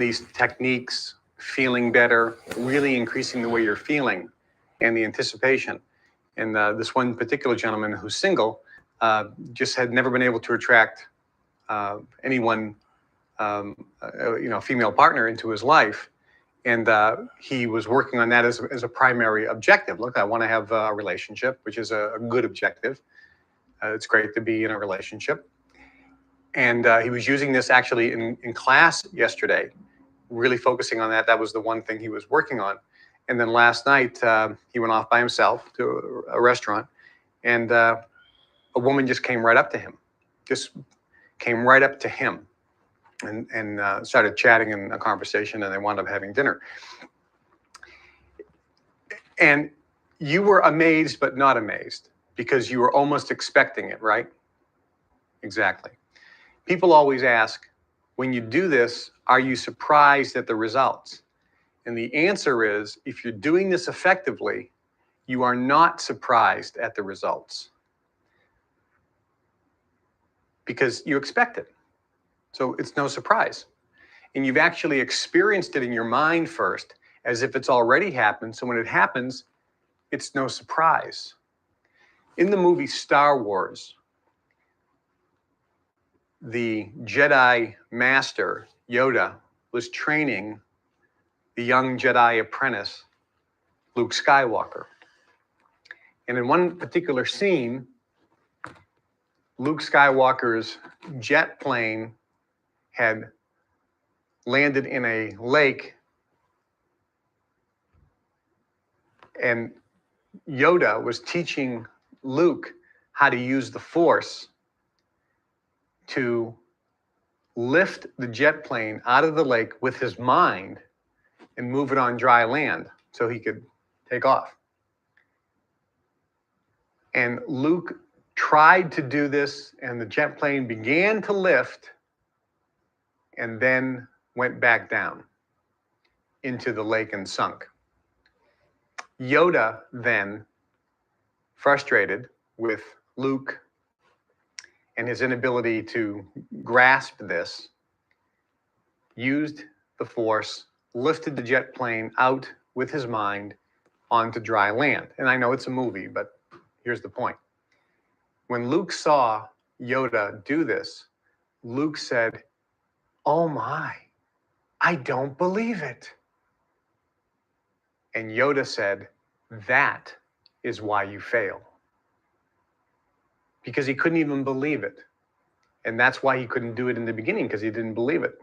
these techniques, feeling better, really increasing the way you're feeling and the anticipation. And this one particular gentleman who's single just had never been able to attract anyone, female partner into his life. And he was working on that as a primary objective. Look, I want to have a relationship, which is a good objective. It's great to be in a relationship. And he was using this actually in class yesterday, really focusing on that. That was the one thing he was working on. And then last night, he went off by himself to a restaurant, and a woman just came right up to him, and started chatting in a conversation, and they wound up having dinner. And you were amazed, but not amazed, because you were almost expecting it, right? Exactly. People always ask, when you do this, are you surprised at the results? And the answer is, if you're doing this effectively, you are not surprised at the results, because you expect it. So it's no surprise. And you've actually experienced it in your mind first, as if it's already happened. So when it happens, it's no surprise. In the movie Star Wars, the Jedi Master, Yoda, was training the young Jedi apprentice, Luke Skywalker. And in one particular scene, Luke Skywalker's jet plane had landed in a lake, and Yoda was teaching Luke how to use the Force to lift the jet plane out of the lake with his mind and move it on dry land so he could take off. And Luke tried to do this, and the jet plane began to lift and then went back down into the lake and sunk. Yoda then, frustrated with Luke and his inability to grasp this, used the Force, lifted the jet plane out with his mind onto dry land. And I know it's a movie, but here's the point. When Luke saw Yoda do this, Luke said, "Oh my, I don't believe it." And Yoda said, "That is why you fail." Because he couldn't even believe it. And that's why he couldn't do it in the beginning, because he didn't believe it.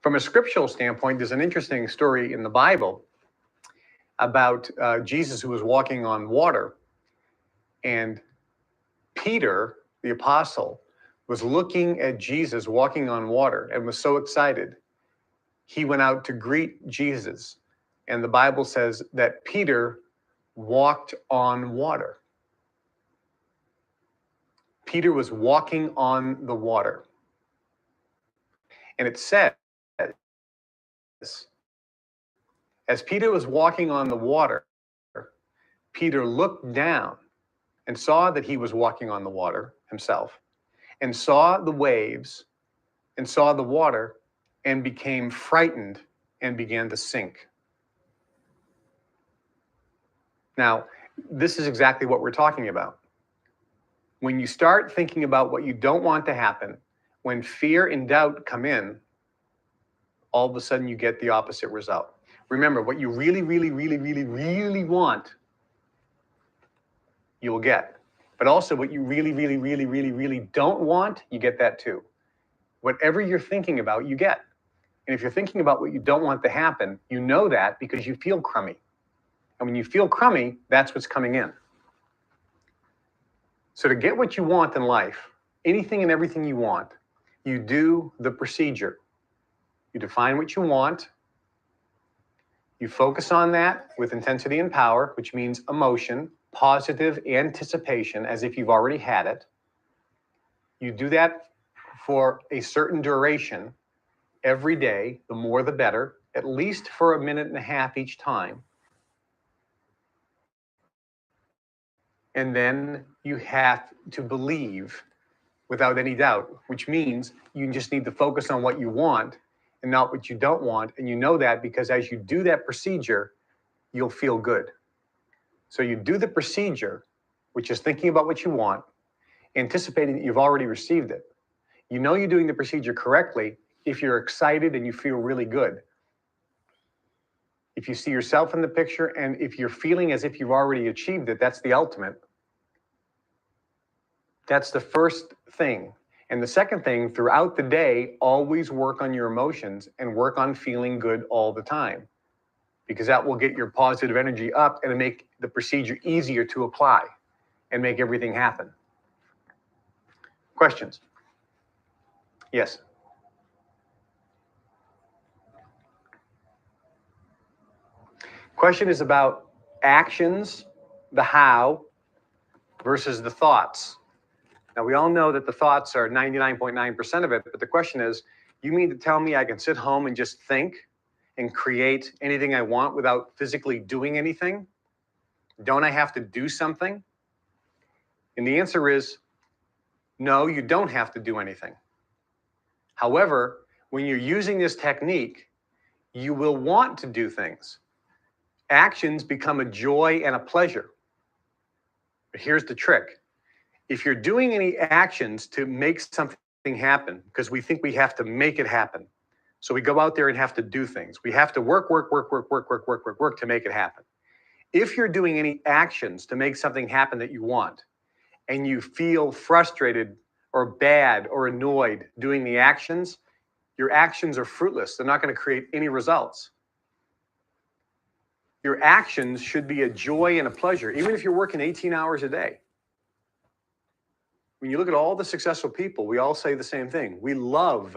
From a scriptural standpoint, there's an interesting story in the Bible about Jesus, who was walking on water. And Peter, the apostle, was looking at Jesus walking on water and was so excited. He went out to greet Jesus. And the Bible says that Peter walked on water. Peter was walking on the water. And it says, as Peter was walking on the water, Peter looked down and saw that he was walking on the water himself, and saw the waves and saw the water, and became frightened and began to sink. Now, this is exactly what we're talking about. When you start thinking about what you don't want to happen, when fear and doubt come in, all of a sudden you get the opposite result. Remember, what you really, really, really, really, really want, you will get. But also what you really, really, really, really, really don't want, you get that too. Whatever you're thinking about, you get. And if you're thinking about what you don't want to happen, you know that because you feel crummy. And when you feel crummy, that's what's coming in. So to get what you want in life, anything and everything you want, you do the procedure. You define what you want. You focus on that with intensity and power, which means emotion, positive anticipation, as if you've already had it. You do that for a certain duration every day, the more the better, at least for 1.5 minutes each time. And then you have to believe without any doubt, which means you just need to focus on what you want and not what you don't want. And you know that because as you do that procedure, you'll feel good. So you do the procedure, which is thinking about what you want, anticipating that you've already received it. You know you're doing the procedure correctly if you're excited and you feel really good. If you see yourself in the picture and if you're feeling as if you've already achieved it, that's the ultimate. That's the first thing. And the second thing, throughout the day, always work on your emotions and work on feeling good all the time, because that will get your positive energy up and make the procedure easier to apply and make everything happen. Questions? Yes. Question is about actions, the how, versus the thoughts. Now, we all know that the thoughts are 99.9% of it, but the question is, you mean to tell me I can sit home and just think and create anything I want without physically doing anything? Don't I have to do something? And the answer is, no, you don't have to do anything. However, when you're using this technique, you will want to do things. Actions become a joy and a pleasure. But here's the trick. If you're doing any actions to make something happen, because we think we have to make it happen, so we go out there and have to do things. We have to work to make it happen. If you're doing any actions to make something happen that you want, and you feel frustrated or bad or annoyed doing the actions, your actions are fruitless. They're not going to create any results. Your actions should be a joy and a pleasure, even if you're working 18 hours a day. When you look at all the successful people, we all say the same thing. We love,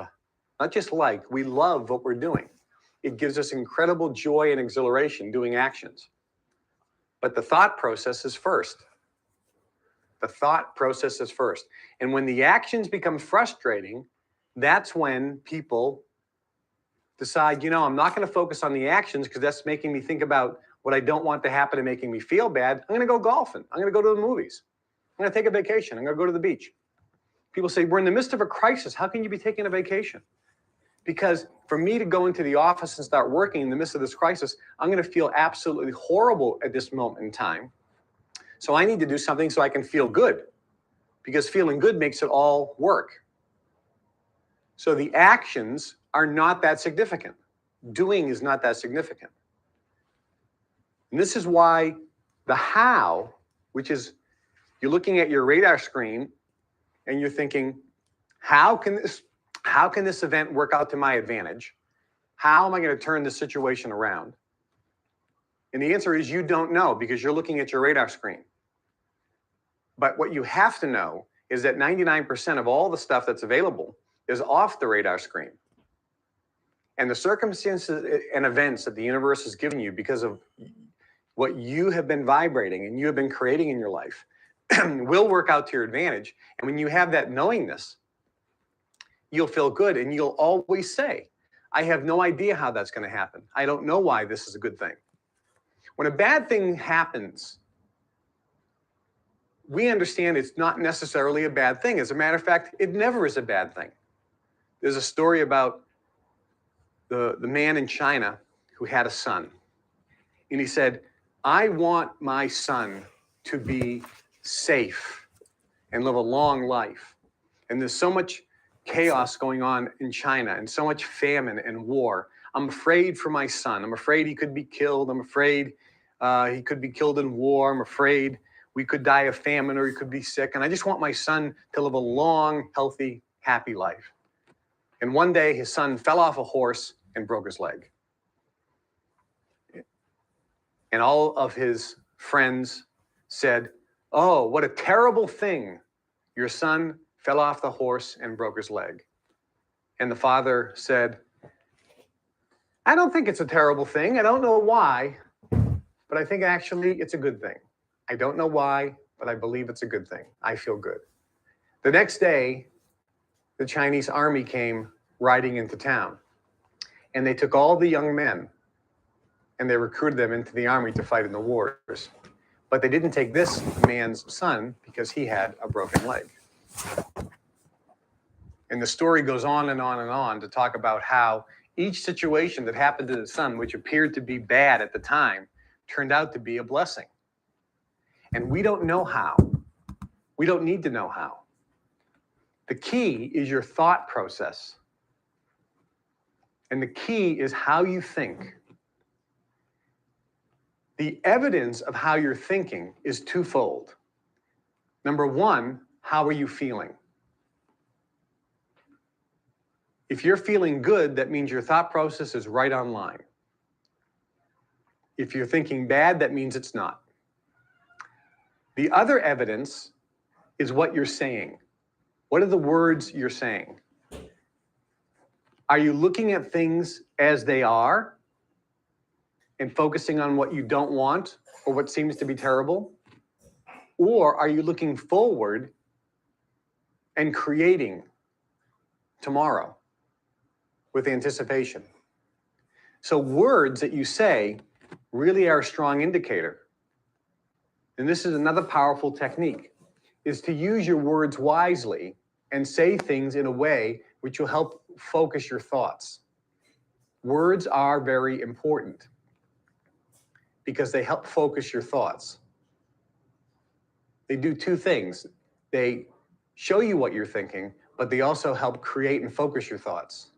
not just like, we love what we're doing. It gives us incredible joy and exhilaration doing actions. But the thought process is first. The thought process is first. And when the actions become frustrating, that's when people decide, I'm not going to focus on the actions because that's making me think about what I don't want to happen and making me feel bad. I'm going to go golfing. I'm going to go to the movies. I'm going to take a vacation. I'm going to go to the beach. People say, we're in the midst of a crisis. How can you be taking a vacation? Because for me to go into the office and start working in the midst of this crisis, I'm going to feel absolutely horrible at this moment in time. So I need to do something so I can feel good, because feeling good makes it all work. So the actions are not that significant. Doing is not that significant. And this is why the how, which is you're looking at your radar screen and you're thinking, how can this event work out to my advantage? How am I going to turn this situation around? And the answer is you don't know, because you're looking at your radar screen. But what you have to know is that 99% of all the stuff that's available is off the radar screen. And the circumstances and events that the universe has given you because of what you have been vibrating and you have been creating in your life will work out to your advantage. And when you have that knowingness, you'll feel good, and you'll always say, I have no idea how that's going to happen. I don't know why this is a good thing. When a bad thing happens, we understand it's not necessarily a bad thing. As a matter of fact, it never is a bad thing. There's a story about the man in China who had a son. And he said, I want my son to be safe and live a long life. And there's so much chaos going on in China and so much famine and war. I'm afraid for my son. I'm afraid he could be killed. I'm afraid he could be killed in war. I'm afraid we could die of famine, or he could be sick. And I just want my son to live a long, healthy, happy life. And one day his son fell off a horse and broke his leg. And all of his friends said, oh, what a terrible thing. Your son fell off the horse and broke his leg. And the father said, I don't think it's a terrible thing. I don't know why, but I think actually it's a good thing. I don't know why, but I believe it's a good thing. I feel good. The next day, the Chinese army came riding into town, and they took all the young men and they recruited them into the army to fight in the wars. But they didn't take this man's son because he had a broken leg. And the story goes on and on and on to talk about how Each situation that happened to the sun, which appeared to be bad at the time, turned out to be a blessing. And we don't know how. We don't need to know how. The key is your thought process. And the key is how you think. The evidence of how you're thinking is twofold. Number one, how are you feeling? If you're feeling good, that means your thought process is right on line. If you're thinking bad, that means it's not. The other evidence is what you're saying. What are the words you're saying? Are you looking at things as they are and focusing on what you don't want or what seems to be terrible? Or are you looking forward and creating tomorrow with anticipation? So words that you say really are a strong indicator. And this is another powerful technique, is to use your words wisely and say things in a way which will help focus your thoughts. Words are very important because they help focus your thoughts. They do two things. They show you what you're thinking, but they also help create and focus your thoughts.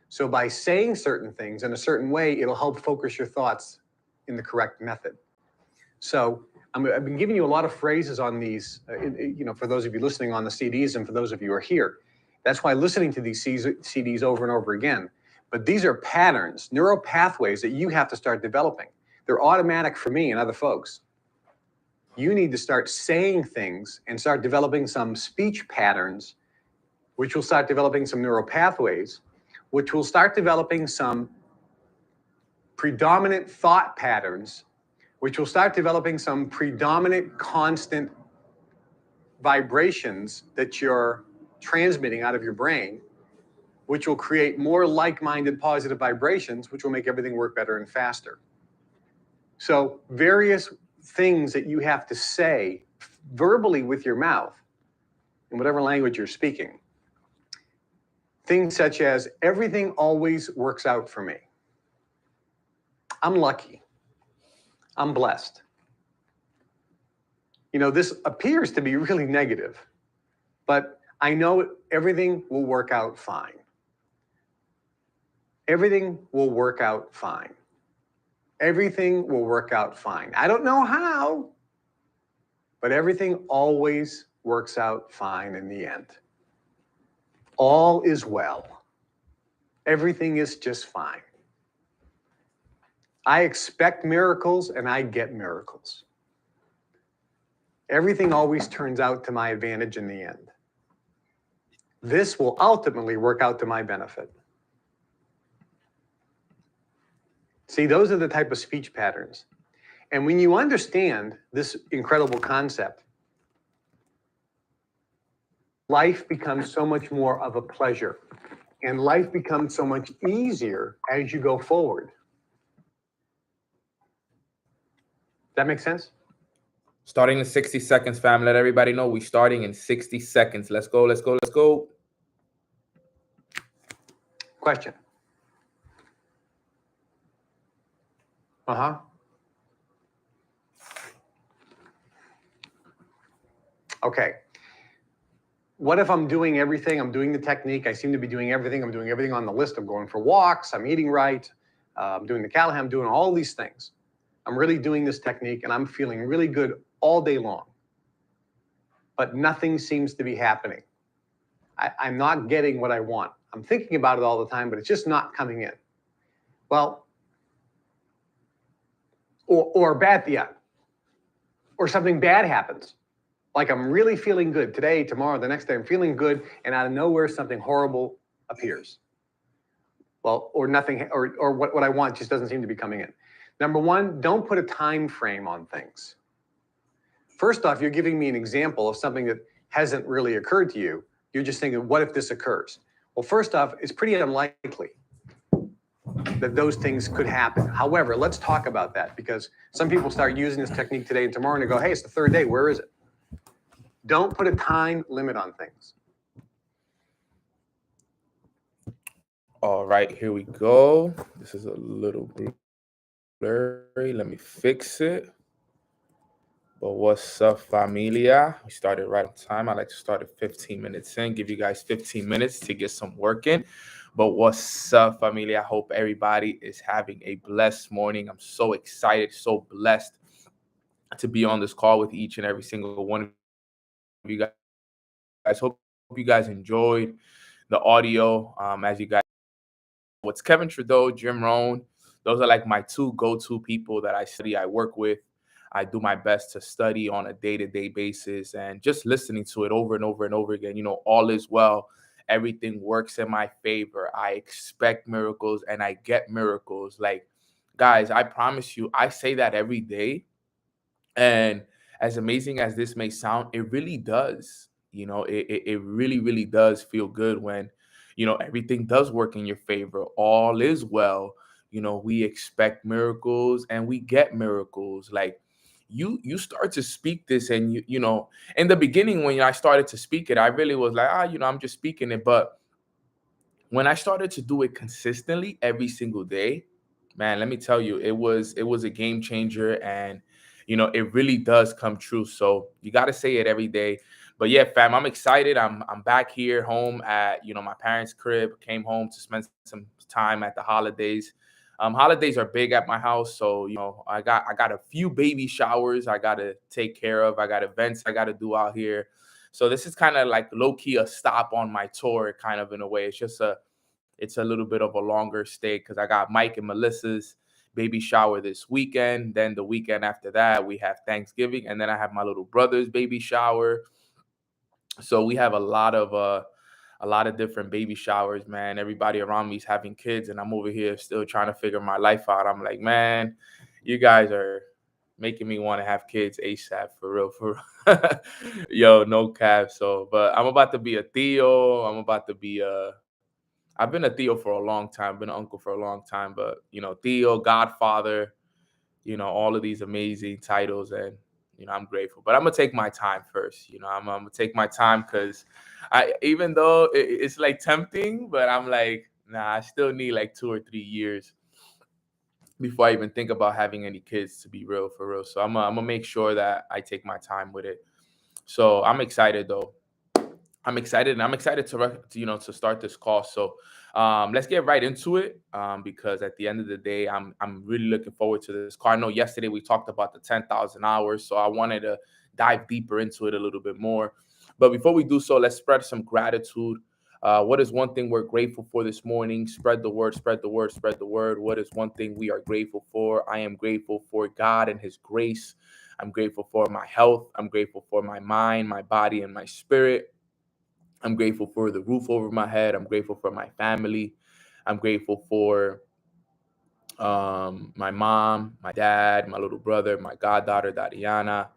So by saying certain things in a certain way, it'll help focus your thoughts in the correct method. So I've been giving you a lot of phrases on these, for those of you listening on the CDs and for those of you who are here. That's why listening to these CDs over and over again. But these are patterns, neural pathways that you have to start developing. They're automatic for me and other folks. You need to start saying things and start developing some speech patterns, which will start developing some neural pathways, which will start developing some predominant thought patterns, which will start developing some predominant constant vibrations that you're transmitting out of your brain, which will create more like-minded positive vibrations, which will make everything work better and faster. So various things that you have to say verbally with your mouth in whatever language you're speaking. Things such as, everything always works out for me. I'm lucky. I'm blessed. This appears to be really negative, but I know everything will work out fine. Everything will work out fine. Everything will work out fine. I don't know how, but everything always works out fine in the end. All is well. Everything is just fine. I expect miracles and I get miracles. Everything always turns out to my advantage in the end. This will ultimately work out to my benefit. See, those are the type of speech patterns. And when you understand this incredible concept, life becomes so much more of a pleasure. And life becomes so much easier as you go forward. That make sense? Starting in 60 seconds, fam. Let everybody know we're starting in 60 seconds. Let's go, let's go, let's go. Question. Okay. What if I'm doing everything? I'm doing the technique. I seem to be doing everything. I'm doing everything on the list. I'm going for walks. I'm eating right. I'm doing the Callahan. I'm doing all these things. I'm really doing this technique and I'm feeling really good all day long. But nothing seems to be happening. I'm not getting what I want. I'm thinking about it all the time, but it's just not coming in. Well, or something bad happens. Like I'm really feeling good today, tomorrow, the next day, I'm feeling good, and out of nowhere, something horrible appears. Well, or nothing, or what I want just doesn't seem to be coming in. Number one, don't put a time frame on things. First off, you're giving me an example of something that hasn't really occurred to you. You're just thinking, what if this occurs? Well, first off, it's pretty unlikely that those things could happen. However, let's talk about that, because some people start using this technique today and tomorrow and go, hey, it's the third day, where is it? Don't put a time limit on things. All right, here we go. This is a little blurry. Let me fix it. But what's up, familia? We started right on time. I like to start at 15 minutes in, give you guys 15 minutes to get some work in. But what's up, familia? I hope everybody is having a blessed morning. I'm so excited, so blessed to be on this call with each and every single one of you guys. I hope you guys enjoyed the audio. As you guys, what's Kevin Trudeau, Jim Rohn. Those are like my two go-to people that I study, I work with. I do my best to study on a day-to-day basis, and just listening to it over and over and over again. All is well. Everything works in my favor. I expect miracles and I get miracles. Like, guys, I promise you, I say that every day. And as amazing as this may sound, it really does. It really, really does feel good when, everything does work in your favor. All is well. We expect miracles and we get miracles. Like, you start to speak this, and in the beginning when I started to speak it, I really was like, I'm just speaking it. But when I started to do it consistently every single day, man, let me tell you, it was a game changer, and it really does come true. So you got to say it every day. But yeah, fam, I'm excited. I'm back here home at my parents' crib. Came home to spend some time at the holidays. Holidays are big at my house, so I got a few baby showers I got to take care of. I got events I got to do out here. So this is kind of like low key a stop on my tour, kind of, in a way. It's a little bit of a longer stay because I got Mike and Melissa's baby shower this weekend. Then the weekend after that, we have Thanksgiving, and then I have my little brother's baby shower. So we have a lot of different baby showers, man. Everybody around me is having kids, and I'm over here still trying to figure my life out. I'm like, man, you guys are making me want to have kids ASAP, for real, for real. Yo, no cap. So, but I'm about to be a Theo. I've been a Theo for a long time, been an uncle for a long time, but Theo, Godfather, all of these amazing titles, and I'm grateful. But I'm gonna take my time first. I'm gonna take my time because even though it's like tempting, but I'm like, nah, I still need like 2 or 3 years before I even think about having any kids, to be real, for real. So I'm gonna make sure that I take my time with it. So I'm excited though. I'm excited, and I'm excited to start this call. So let's get right into it, because at the end of the day, I'm really looking forward to this call. I know yesterday we talked about the 10,000 hours, so I wanted to dive deeper into it a little bit more. But before we do so, let's spread some gratitude. What is one thing we're grateful for this morning? Spread the word, spread the word, spread the word. What is one thing we are grateful for? I am grateful for God and His grace. I'm grateful for my health. I'm grateful for my mind, my body, and my spirit. I'm grateful for the roof over my head. I'm grateful for my family. I'm grateful for my mom, my dad, my little brother, my goddaughter, Dadiana.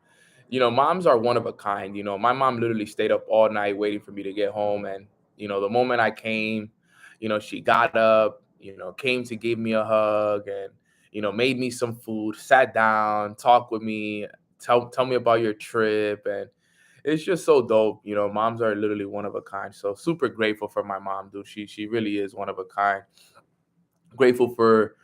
Moms are one of a kind. My mom literally stayed up all night waiting for me to get home. And, the moment I came, she got up, came to give me a hug, and, made me some food, sat down, talked with me, tell me about your trip. And it's just so dope. Moms are literally one of a kind. So super grateful for my mom, dude. She really is one of a kind. Grateful for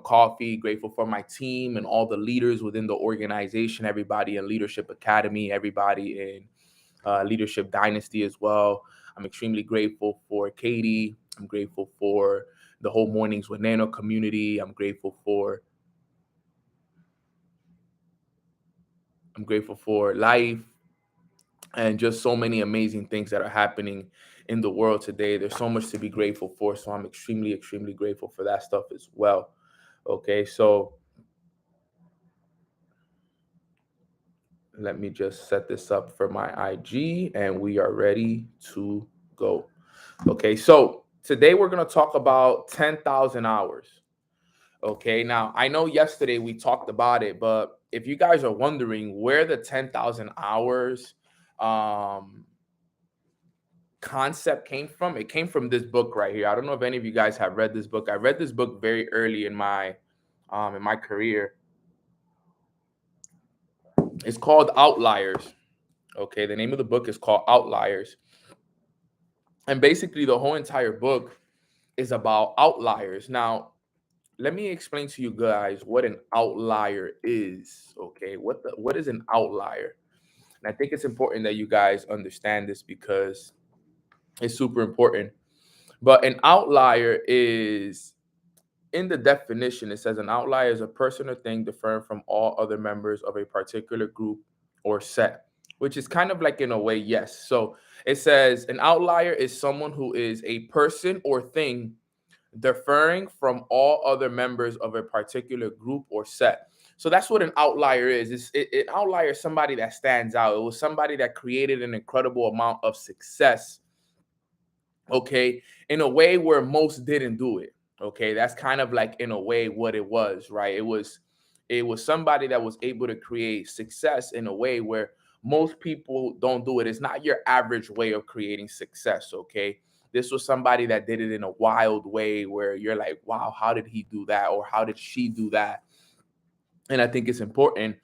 coffee. Grateful for my team and all the leaders within the organization. Everybody in Leadership Academy. Everybody in Leadership Dynasty as well. I'm extremely grateful for Katie. I'm grateful for the whole Mornings with Nano community. I'm grateful for life, and just so many amazing things that are happening in the world today. There's so much to be grateful for. So I'm extremely, extremely grateful for that stuff as well. Okay, so let me just set this up for my IG, and we are ready to go. Okay, so today we're going to talk about 10,000 hours. Okay, now I know yesterday we talked about it, but if you guys are wondering where the 10,000 hours concept came from, it came from this book right here. I don't know if any of you guys have read this book. I read this book very early in my career. It's called Outliers. Okay, the name of the book is called Outliers. And basically the whole entire book is about outliers. Now, let me explain to you guys what an outlier is. Okay, what is an outlier? And I think it's important that you guys understand this because it's super important. But an outlier is, in the definition, it says an outlier is a person or thing different from all other members of a particular group or set, which is kind of like, in a way, yes. So it says an outlier is someone who is a person or thing differing from all other members of a particular group or set. So that's what an outlier is. An outlier is somebody that stands out. It was somebody that created an incredible amount of success, okay, in a way where most didn't do it. Okay, that's kind of like, in a way, what it was, right? It was somebody that was able to create success in a way where most people don't do it. It's not your average way of creating success, okay? This was somebody that did it in a wild way where you're like, wow, how did he do that? Or how did she do that? And I think it's important.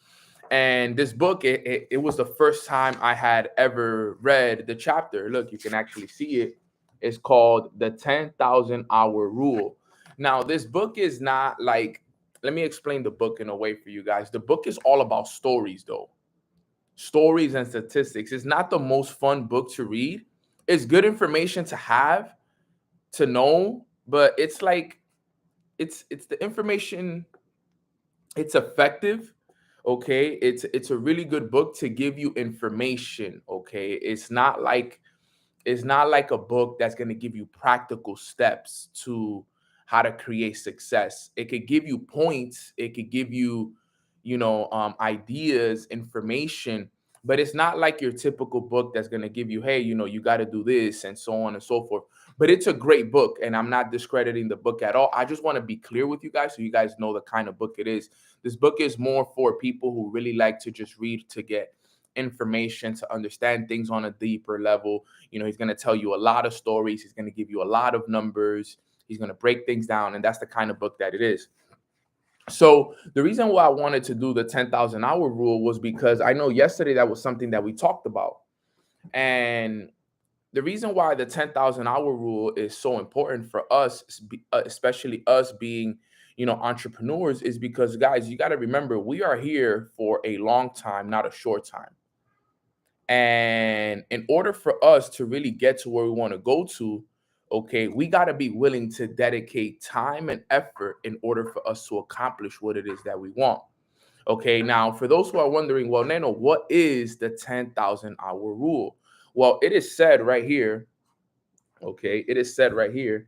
And this book, it was the first time I had ever read the chapter. Look, you can actually see it. It's called The 10,000 Hour Rule. Now, this book is not like, let me explain the book in a way for you guys. The book is all about stories, though. Stories and statistics. It's not the most fun book to read. It's good information to have, to know, but it's like, it's the information, it's effective. Okay, it's a really good book to give you information. Okay, it's not like a book that's going to give you practical steps to how to create success. It could give you points, it could give you, ideas, information, but it's not like your typical book that's going to give you, hey, you got to do this and so on and so forth. But it's a great book, and I'm not discrediting the book at all. I just want to be clear with you guys so you guys know the kind of book it is. This book is more for people who really like to just read to get information, to understand things on a deeper level. He's going to tell you a lot of stories. He's going to give you a lot of numbers. He's going to break things down. And that's the kind of book that it is. So the reason why I wanted to do the 10,000 hour rule was because I know yesterday that was something that we talked about. And the reason why the 10,000 hour rule is so important for us, especially us being, entrepreneurs, is because, guys, you got to remember, we are here for a long time, not a short time. And in order for us to really get to where we want to go to, okay, we got to be willing to dedicate time and effort in order for us to accomplish what it is that we want. Okay, now for those who are wondering, well, Nano, what is the 10,000 hour rule? Well, it is said right here. Okay, it is said right here.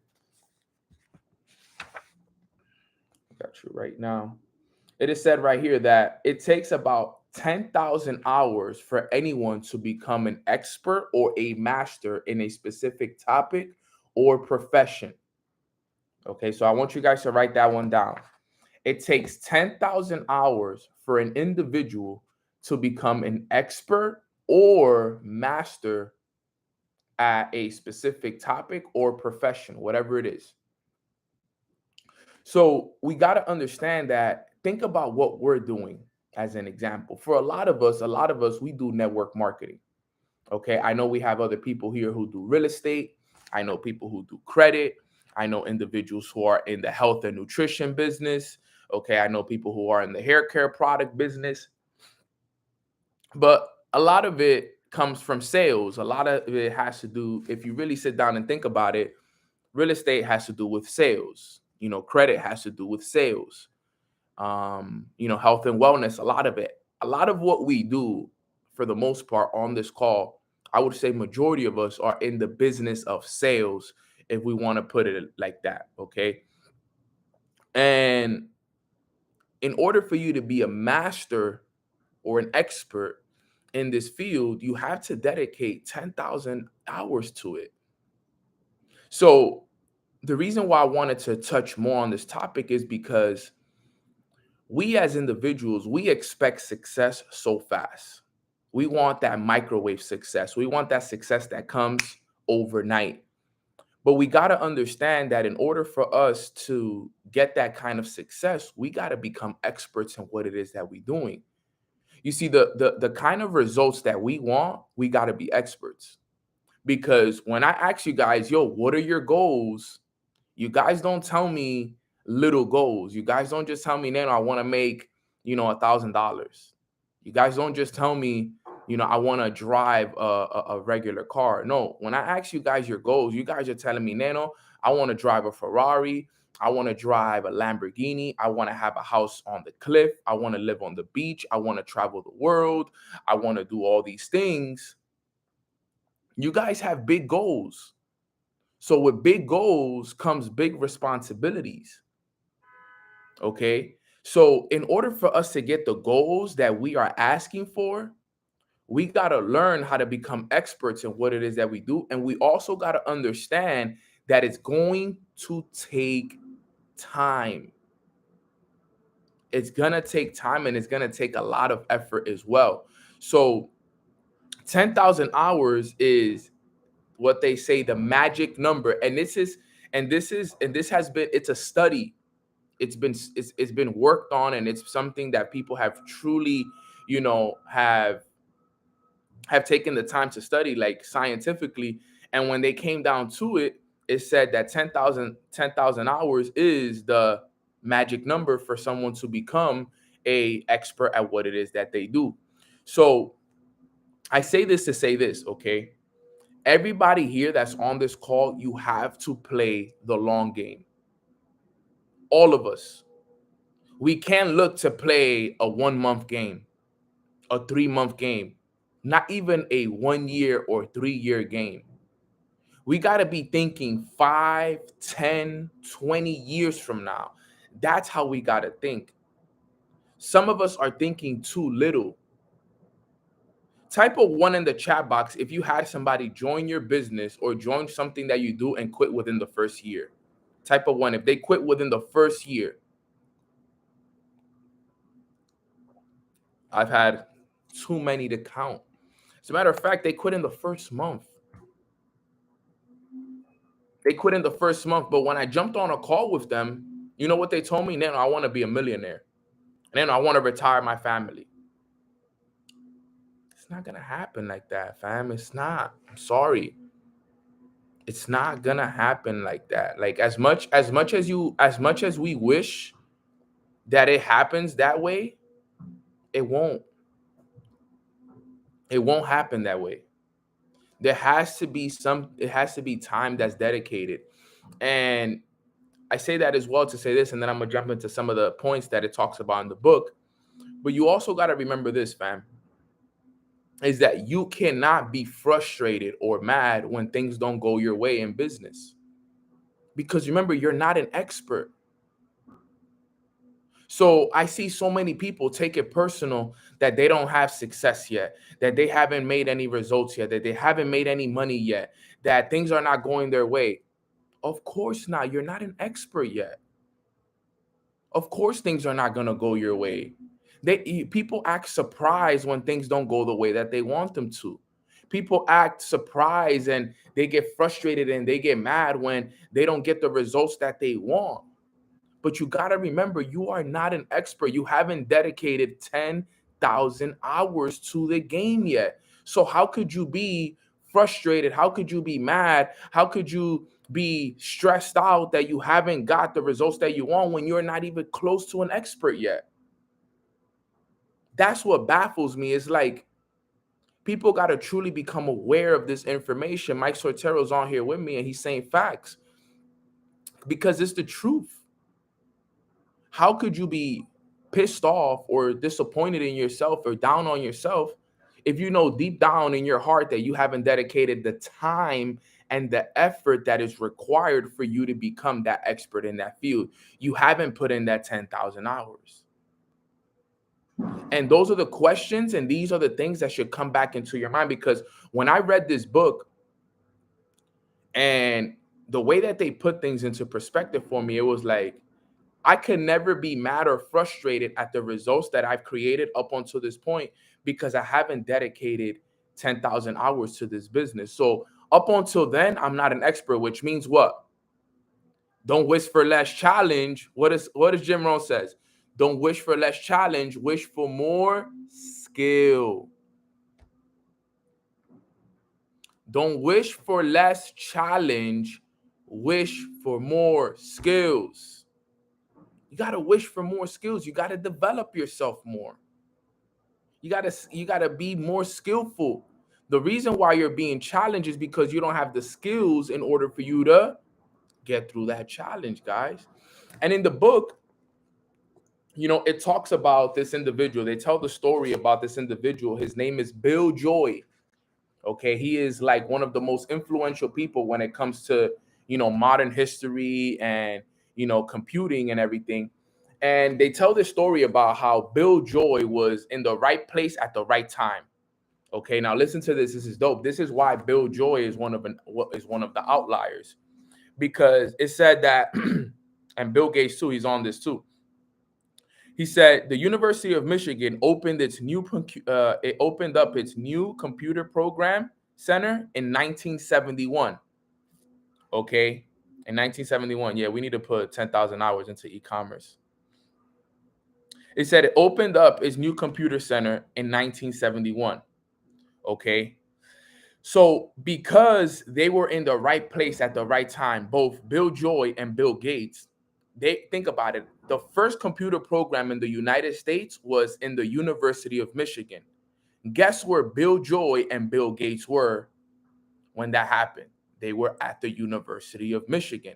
Got you right now. It is said right here that it takes about 10,000 hours for anyone to become an expert or a master in a specific topic or profession. Okay, so I want you guys to write that one down. It takes 10,000 hours for an individual to become an expert or master at a specific topic or profession, whatever it is. So we got to understand that. Think about what we're doing as an example. For a lot of us, we do network marketing. Okay. I know we have other people here who do real estate. I know people who do credit. I know individuals who are in the health and nutrition business. Okay. I know people who are in the hair care product business. But a lot of it comes from sales. A lot of it has to do, if you really sit down and think about it, real estate has to do with sales. Credit has to do with sales. Health and wellness, a lot of what we do for the most part on this call, I would say majority of us are in the business of sales, if we want to put it like that. Okay. And in order for you to be a master or an expert in this field, you have to dedicate 10,000 hours to it. So the reason why I wanted to touch more on this topic is because we as individuals, we expect success so fast. We want that microwave success. We want that success that comes overnight. But we got to understand that in order for us to get that kind of success, we got to become experts in what it is that we're doing. You see, the kind of results that we want, we got to be experts. Because when I ask you guys, yo, what are your goals? You guys don't tell me little goals. You guys don't just tell me, I want to make, $1,000. You guys don't just tell me, I want to drive a regular car. No, when I ask you guys your goals, you guys are telling me, Nano, I want to drive a Ferrari. I want to drive a Lamborghini. I want to have a house on the cliff. I want to live on the beach. I want to travel the world. I want to do all these things. You guys have big goals. So with big goals comes big responsibilities. Okay. So in order for us to get the goals that we are asking for, we got to learn how to become experts in what it is that we do. And we also got to understand that it's going to take time. It's going to take time, and it's going to take a lot of effort as well. So 10,000 hours is what they say the magic number. And this has been, it's a study. It's been worked on, and it's something that people have truly, have taken the time to study, like scientifically. And when they came down to it, it said that 10,000 hours is the magic number for someone to become a expert at what it is that they do. So I say this to say this, okay? Everybody here that's on this call, you have to play the long game. All of us. We can't look to play a 1 month game, a 3 month game, not even a 1 year or 3 year game. We got to be thinking 5, 10, 20 years from now. That's how we got to think. Some of us are thinking too little. Type a 1 in the chat box if you had somebody join your business or join something that you do and quit within the first year. Type a 1 if they quit within the first year. I've had too many to count. As a matter of fact, they quit in the first month. But when I jumped on a call with them, you know what they told me? Then I want to be a millionaire. And then I want to retire my family. It's not going to happen like that, fam. It's not. I'm sorry. It's not going to happen like that. Like as much as we wish that it happens that way, it won't. It won't happen that way. It has to be time that's dedicated. And I say that as well to say this, and then I'm gonna jump into some of the points that it talks about in the book. But you also got to remember this, fam, is that you cannot be frustrated or mad when things don't go your way in business. Because remember, you're not an expert. So I see so many people take it personal that they don't have success yet, that they haven't made any results yet, that they haven't made any money yet, that things are not going their way. Of course not. You're not an expert yet. Of course things are not going to go your way. People act surprised when things don't go the way that they want them to. People act surprised and they get frustrated and they get mad when they don't get the results that they want. But you got to remember, you are not an expert. You haven't dedicated 10,000 hours to the game yet. So how could you be frustrated? How could you be mad? How could you be stressed out that you haven't got the results that you want when you're not even close to an expert yet? That's what baffles me. It's like people got to truly become aware of this information. Mike Sortero's on here with me and he's saying facts because it's the truth. How could you be pissed off or disappointed in yourself or down on yourself if you know deep down in your heart that you haven't dedicated the time and the effort that is required for you to become that expert in that field? You haven't put in that 10,000 hours. And those are the questions and these are the things that should come back into your mind, because when I read this book and the way that they put things into perspective for me, it was like, I can never be mad or frustrated at the results that I've created up until this point because I haven't dedicated 10,000 hours to this business. So up until then, I'm not an expert, which means what? Don't wish for less challenge. What does Jim Rohn says? Don't wish for less challenge, wish for more skill. Don't wish for less challenge, wish for more skills. You got to wish for more skills. You got to develop yourself more. You got to be more skillful. The reason why you're being challenged is because you don't have the skills in order for you to get through that challenge, guys. And in the book, it talks about this individual. They tell the story about this individual. His name is Bill Joy. Okay, he is like one of the most influential people when it comes to, modern history and, computing and everything. And they tell this story about how Bill Joy was in the right place at the right time. Okay, now listen to this. This is dope. This is why Bill Joy is one of the outliers, because it said that, and Bill Gates too, he's on this too. He said the University of Michigan opened up its new computer program center in 1971. Okay, in 1971. Yeah, we need to put 10,000 hours into e-commerce. It said it opened up its new computer center in 1971. Okay, so because they were in the right place at the right time, both Bill Joy and Bill Gates, they think about it. The first computer program in the United States was in the University of Michigan. Guess where Bill Joy and Bill Gates were when that happened? They were at the University of Michigan.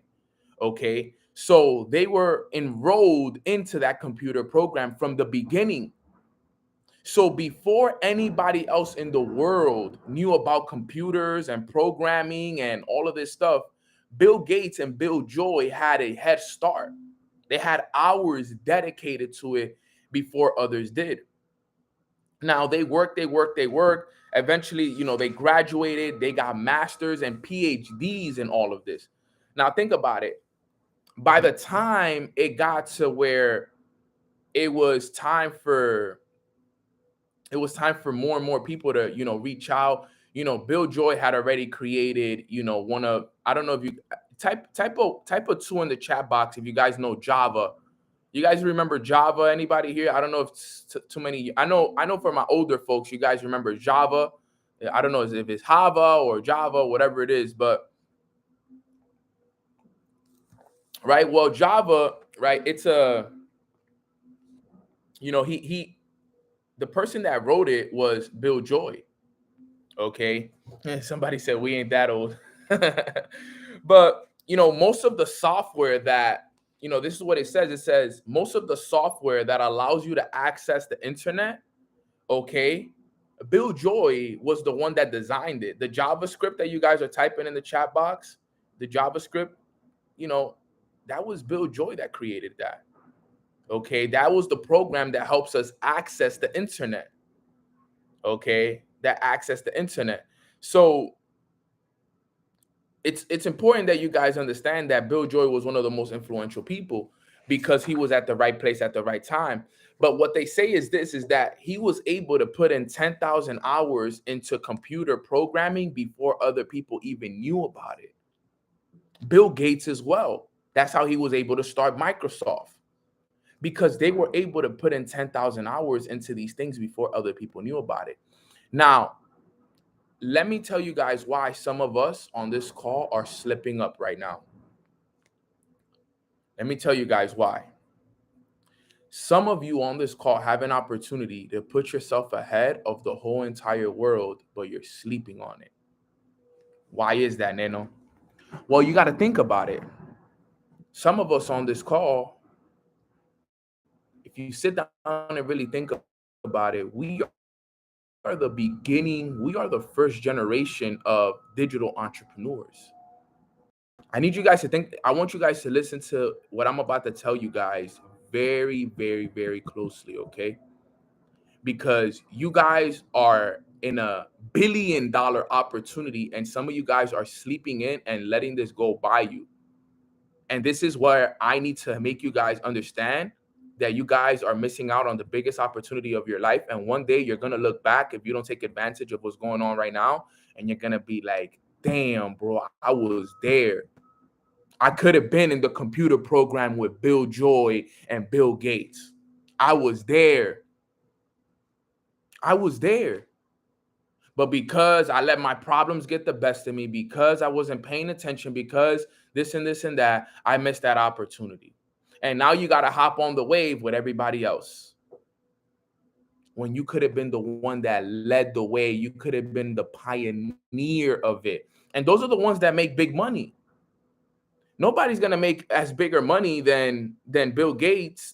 Okay, so they were enrolled into that computer program from the beginning. So before anybody else in the world knew about computers and programming and all of this stuff, Bill Gates and Bill Joy had a head start. They had hours dedicated to it before others did. Now they worked. Eventually, they graduated, they got masters and PhDs in all of this. Now think about it. By the time it got to where it was time for more and more people to, reach out, Bill Joy had already created, one of, I don't know if you type a 2 in the chat box if you guys know Java. You guys remember Java? Anybody here? I don't know if it's too many. I know for my older folks, you guys remember Java. I don't know if it's Java or Java, whatever it is, but right. Well, Java, right? It's a, the person that wrote it was Bill Joy. Okay. Somebody said we ain't that old. But, most of the software that, this is what it says. It says most of the software that allows you to access the internet. Okay. Bill Joy was the one that designed it. The JavaScript that you guys are typing in the chat box, the JavaScript, that was Bill Joy that created that. Okay. That was the program that helps us access the internet. Okay. That access the internet. So it's important that you guys understand that Bill Joy was one of the most influential people because he was at the right place at the right time. But what they say is that he was able to put in 10,000 hours into computer programming before other people even knew about it. Bill Gates as well. That's how he was able to start Microsoft, because they were able to put in 10,000 hours into these things before other people knew about it. Now, let me tell you guys why some of us on this call are slipping up right now. Let me tell you guys why. Some of you on this call have an opportunity to put yourself ahead of the whole entire world, but you're sleeping on it. Why is that, Neno? Well, you got to think about it. Some of us on this call, if you sit down and really think about it, we are the beginning, we are the first generation of digital entrepreneurs. I need you guys to think, I want you guys to listen to what I'm about to tell you guys very, very, very closely, okay? Because you guys are in a $1 billion opportunity, and some of you guys are sleeping in and letting this go by you. And this is where I need to make you guys understand that you guys are missing out on the biggest opportunity of your life. And one day you're going to look back, if you don't take advantage of what's going on right now, and you're going to be like, damn, bro, I was there. I could have been in the computer program with Bill Joy and Bill Gates. I was there. But because I let my problems get the best of me, because I wasn't paying attention, because this and this and that. I missed that opportunity. And now you got to hop on the wave with everybody else. When you could have been the one that led the way, you could have been the pioneer of it. And those are the ones that make big money. Nobody's going to make as bigger money than Bill Gates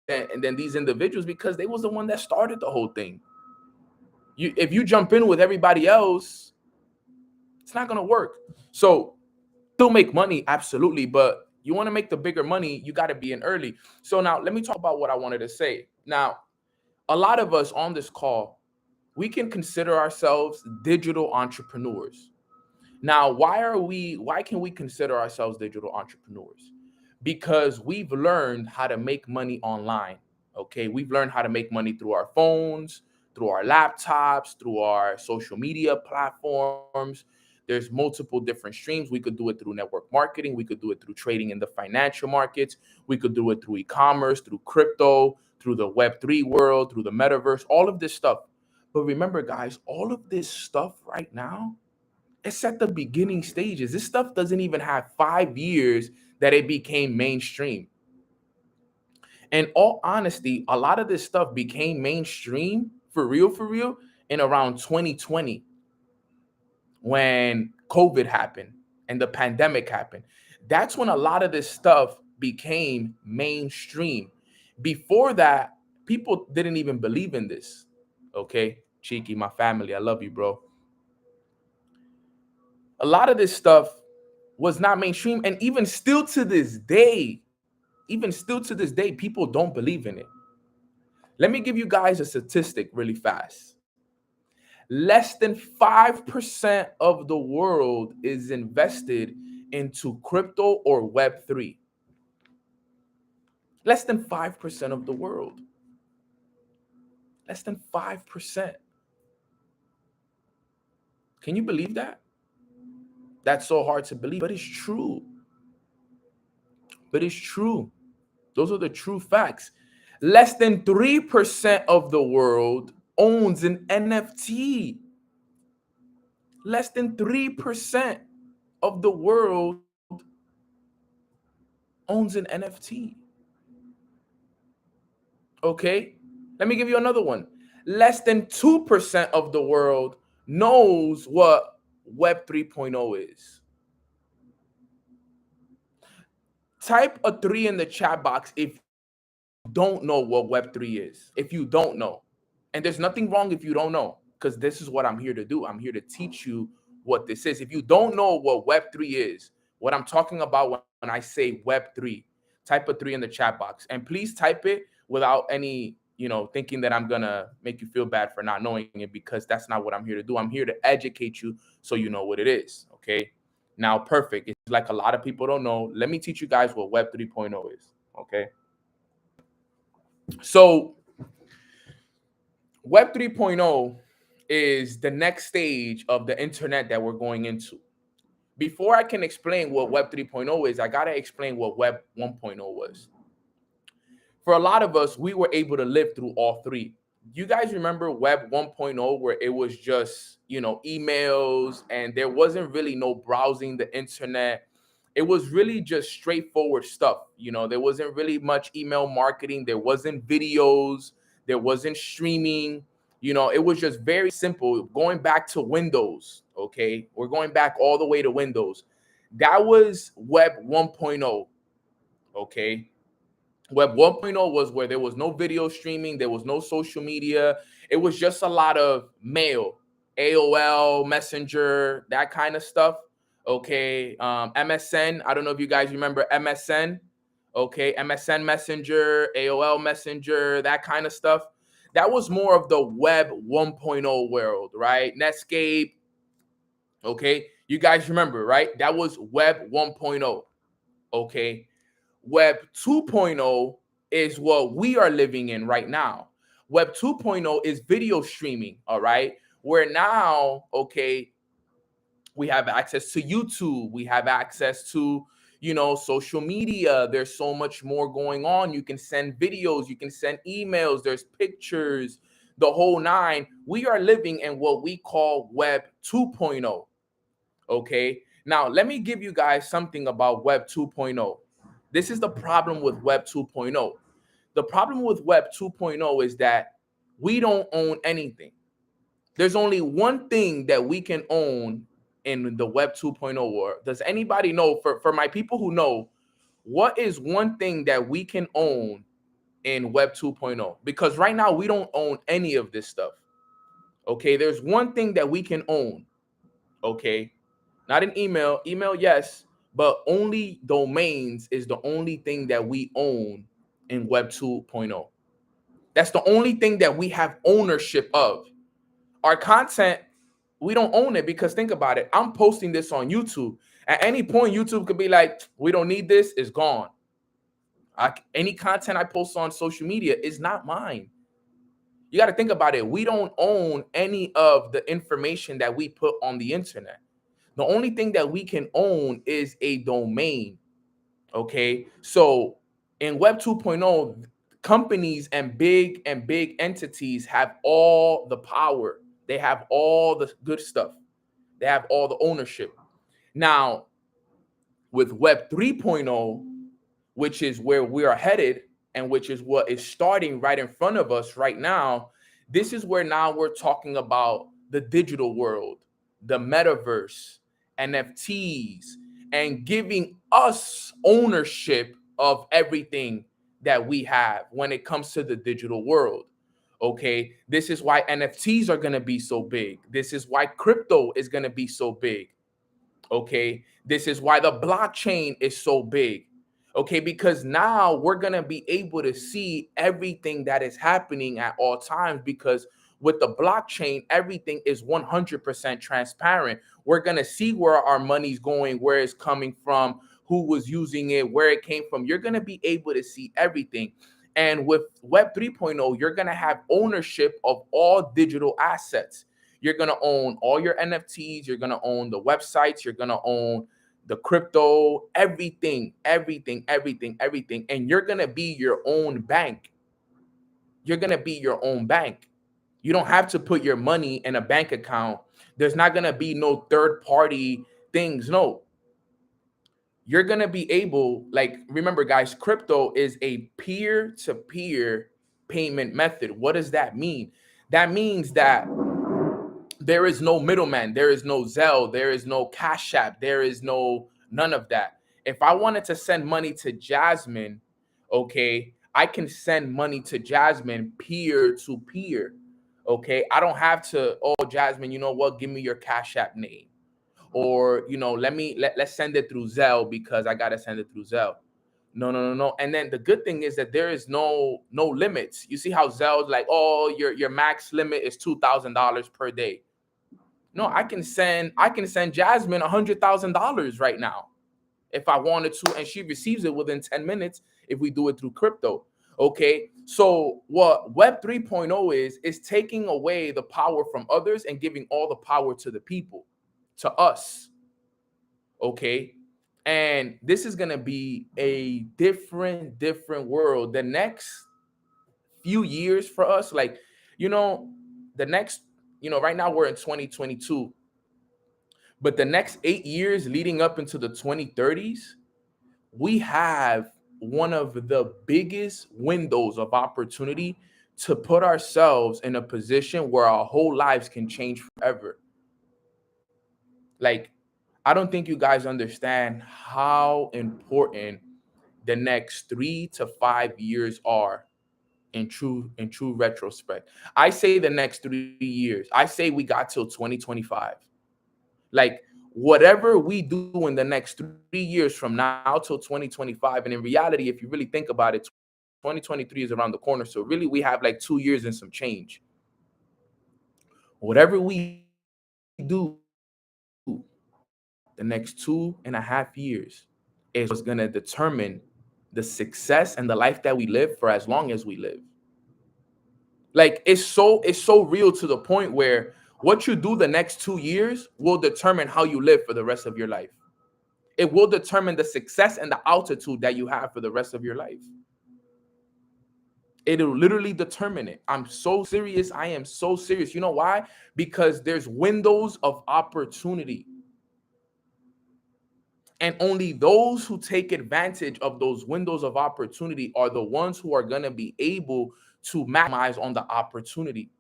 and then these individuals, because they was the one that started the whole thing. If you jump in with everybody else, it's not going to work. So still make money, absolutely, but you want to make the bigger money, you got to be in early. So now let me talk about what I wanted to say. Now, a lot of us on this call, we can consider ourselves digital entrepreneurs. Now, why can we consider ourselves digital entrepreneurs? Because we've learned how to make money online. Okay, we've learned how to make money through our phones, through our laptops, through our social media platforms. There's multiple different streams. We could do it through network marketing. We could do it through trading in the financial markets. We could do it through e-commerce, through crypto, through the Web3 world, through the metaverse, all of this stuff. But remember, guys, all of this stuff right now, it's at the beginning stages. This stuff doesn't even have 5 years that it became mainstream. In all honesty, a lot of this stuff became mainstream for real, in around 2020 when COVID happened and the pandemic happened. That's when a lot of this stuff became mainstream. Before that, people didn't even believe in this. Okay, Cheeky, my family, I love you, bro. A lot of this stuff was not mainstream, and even still to this day, people don't believe in it. Let me give you guys a statistic really fast. Less than 5% of the world is invested into crypto or Web3. Less than 5% of the world. Less than 5%. Can you believe that? That's so hard to believe, but it's true. Those are the true facts. Less than 3% of the world owns an NFT. Less than 3% of the world owns an NFT. Okay, let me give you another one. Less than 2% of the world knows what Web 3.0 is. Type a 3 in the chat box if you don't know what Web 3 is. If you don't know. And there's nothing wrong if you don't know, because this is what I'm here to do. I'm here to teach you what this is. If you don't know what Web 3 is, what I'm talking about when I say Web 3, type a 3 in the chat box. And please type it without any, thinking that I'm going to make you feel bad for not knowing it, because that's not what I'm here to do. I'm here to educate you so you know what it is, okay? Now, perfect. It's like a lot of people don't know. Let me teach you guys what Web 3.0 is, okay? So Web 3.0 is the next stage of the internet that we're going into. Before I can explain what Web 3.0 is, I got to explain what Web 1.0 was. For a lot of us, we were able to live through all three. You guys remember Web 1.0, where it was just, emails, and there wasn't really no browsing the internet. It was really just straightforward stuff. There wasn't really much email marketing. There wasn't videos. There wasn't streaming. It was just very simple. Going back to Windows, okay? We're going back all the way to Windows. That was Web 1.0, okay? Web 1.0 was where there was no video streaming. There was no social media. It was just a lot of mail, AOL, Messenger, that kind of stuff, okay? MSN, I don't know if you guys remember MSN, okay? MSN Messenger, AOL Messenger, that kind of stuff. That was more of the Web 1.0 world, right? Netscape, okay? You guys remember, right? That was Web 1.0, okay? Web 2.0 is what we are living in right now. Web 2.0 is video streaming, all right? Where now, okay, we have access to YouTube. We have access to, social media. There's so much more going on. You can send videos. You can send emails. There's pictures, the whole nine. We are living in what we call Web 2.0, okay? Now, let me give you guys something about Web 2.0. This is the problem with Web 2.0. The problem with Web 2.0 is that we don't own anything. There's only one thing that we can own in the Web 2.0 world. Does anybody know, for my people who know, what is one thing that we can own in Web 2.0? Because right now we don't own any of this stuff. Okay, there's one thing that we can own. Okay, not an email. Email, yes, but only domains is the only thing that we own in Web 2.0. That's the only thing that we have ownership of. Our content, we don't own it, because think about it. I'm posting this on YouTube. At any point, YouTube could be like, we don't need this, it's gone. Any content I post on social media is not mine. You got to think about it. We don't own any of the information that we put on the internet. The only thing that we can own is a domain. Okay. So in Web 2.0, companies and big entities have all the power. They have all the good stuff. They have all the ownership. Now, with Web 3.0, which is where we are headed, and which is what is starting right in front of us right now, this is where now we're talking about the digital world, the metaverse, NFTs, and giving us ownership of everything that we have when it comes to the digital world. Okay, this is why NFTs are going to be so big. This is why crypto is going to be so big. Okay, this is why the blockchain is so big. Okay, because now we're going to be able to see everything that is happening at all times, because with the blockchain, everything is 100% transparent. We're going to see where our money's going, where it's coming from, who was using it, where it came from. You're going to be able to see everything. And with Web 3.0, you're going to have ownership of all digital assets. You're going to own all your NFTs. You're going to own the websites. You're going to own the crypto, everything. And you're going to be your own bank. You're going to be your own bank. You don't have to put your money in a bank account. There's not going to be no third party things. No. You're going to be able, like, remember guys, crypto is a peer-to-peer payment method. What does that mean? That means that there is no middleman. There is no Zelle. There is no Cash App. There is none of that. If I wanted to send money to Jasmine, okay, I can send money to Jasmine peer to peer. Okay, I don't have to, oh, Jasmine, you know what? Give me your Cash App name. Or, let's send it through Zelle because I got to send it through Zelle. No. And then the good thing is that there is no limits. You see how Zelle's like, oh, your max limit is $2,000 per day. No, I can send Jasmine $100,000 right now if I wanted to, and she receives it within 10 minutes if we do it through crypto. Okay, so what Web 3.0 is taking away the power from others and giving all the power to the people, to us. Okay, and this is going to be a different world. The next few years for us, like, the next, right now we're in 2022, but the next 8 years leading up into the 2030s, we have one of the biggest windows of opportunity to put ourselves in a position where our whole lives can change forever. Like, I don't think you guys understand how important the next 3 to 5 years are in true retrospect. I say the next 3 years. I say we got till 2025. Like, whatever we do in the next 3 years from now till 2025, and in reality, if you really think about it, 2023 is around the corner. So really, we have like 2 years and some change. Whatever we do the next 2.5 years is what's going to determine the success and the life that we live for as long as we live. Like, it's so real to the point where what you do the next 2 years will determine how you live for the rest of your life. It will determine the success and the altitude that you have for the rest of your life. It'll literally determine it. I'm so serious. I am so serious. You know why? Because there's windows of opportunity. And only those who take advantage of those windows of opportunity are the ones who are going to be able to maximize on the opportunity.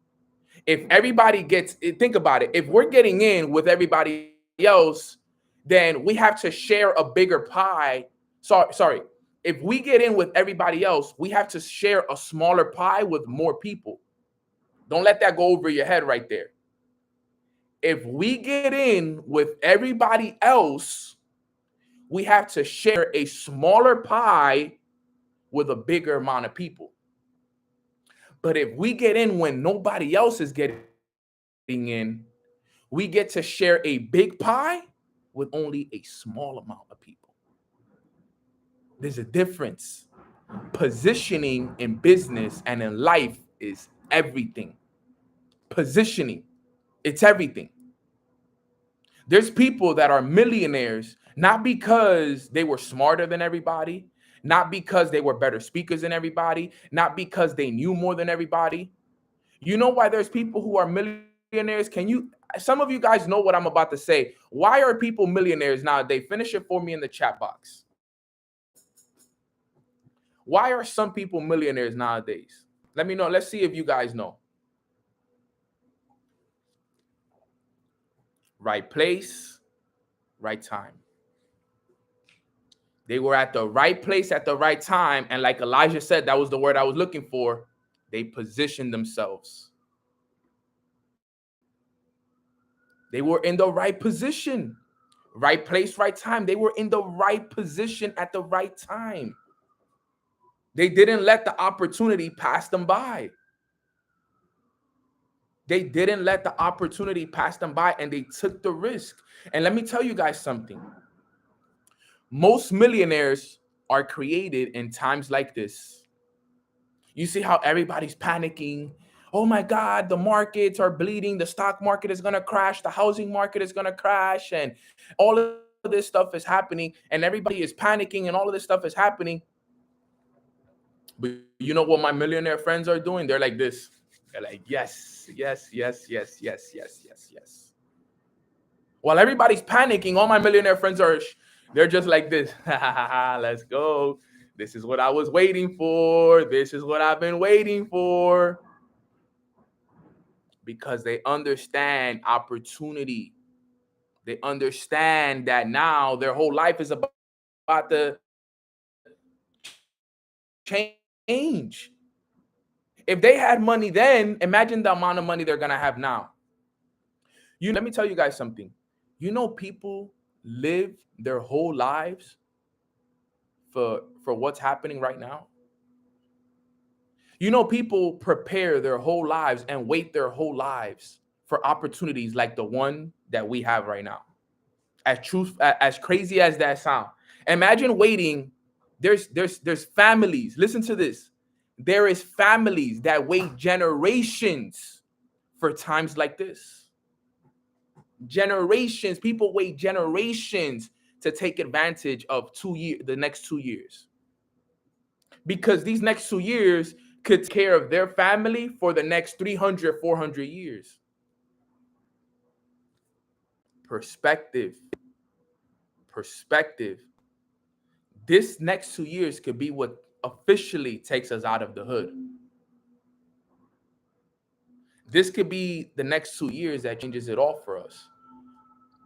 If everybody gets, think about it, if we're getting in with everybody else, then we have to share a bigger pie. Sorry. If we get in with everybody else, we have to share a smaller pie with more people. Don't let that go over your head right there. If we get in with everybody else, we have to share a smaller pie with a bigger amount of people. But if we get in when nobody else is getting in, we get to share a big pie with only a small amount of people. There's a difference. Positioning in business and in life is everything. Positioning, it's everything. There's people that are millionaires, not because they were smarter than everybody, not because they were better speakers than everybody, not because they knew more than everybody. You know why there's people who are millionaires? Some of you guys know what I'm about to say. Why are people millionaires nowadays? Finish it for me in the chat box. Why are some people millionaires nowadays? Let me know. Let's see if you guys know. Right place, right time. They were at the right place at the right time. And like Elijah said, that was the word I was looking for. They positioned themselves. They were in the right position. Right place, right time. They were in the right position at the right time. They didn't let the opportunity pass them by. They didn't let the opportunity pass them by, and they took the risk. And let me tell you guys something. Most millionaires are created in times like this. You see how everybody's panicking. Oh my God, the markets are bleeding. The stock market is going to crash. The housing market is going to crash. And all of this stuff is happening. And everybody is panicking and all of this stuff is happening. But you know what my millionaire friends are doing? They're like this. They're like, yes, yes, yes, yes, yes, yes, yes, yes. While everybody's panicking, all my millionaire friends they're just like this. Let's go. This is what I was waiting for. This is what I've been waiting for. Because they understand opportunity. They understand that now their whole life is about to change. If they had money then, imagine the amount of money they're going to have now. Let me tell you guys something. You know, people live their whole lives for what's happening right now. You know, people prepare their whole lives and wait their whole lives for opportunities like the one that we have right now. As crazy as that sounds. Imagine waiting. There's families. Listen to this. There is families that wait generations for times like this. Generations. People wait generations to take advantage of the next 2 years. Because these next 2 years could take care of their family for the next 300, 400 years. Perspective. This next 2 years could be what officially takes us out of the hood. This could be the next 2 years that changes it all for us.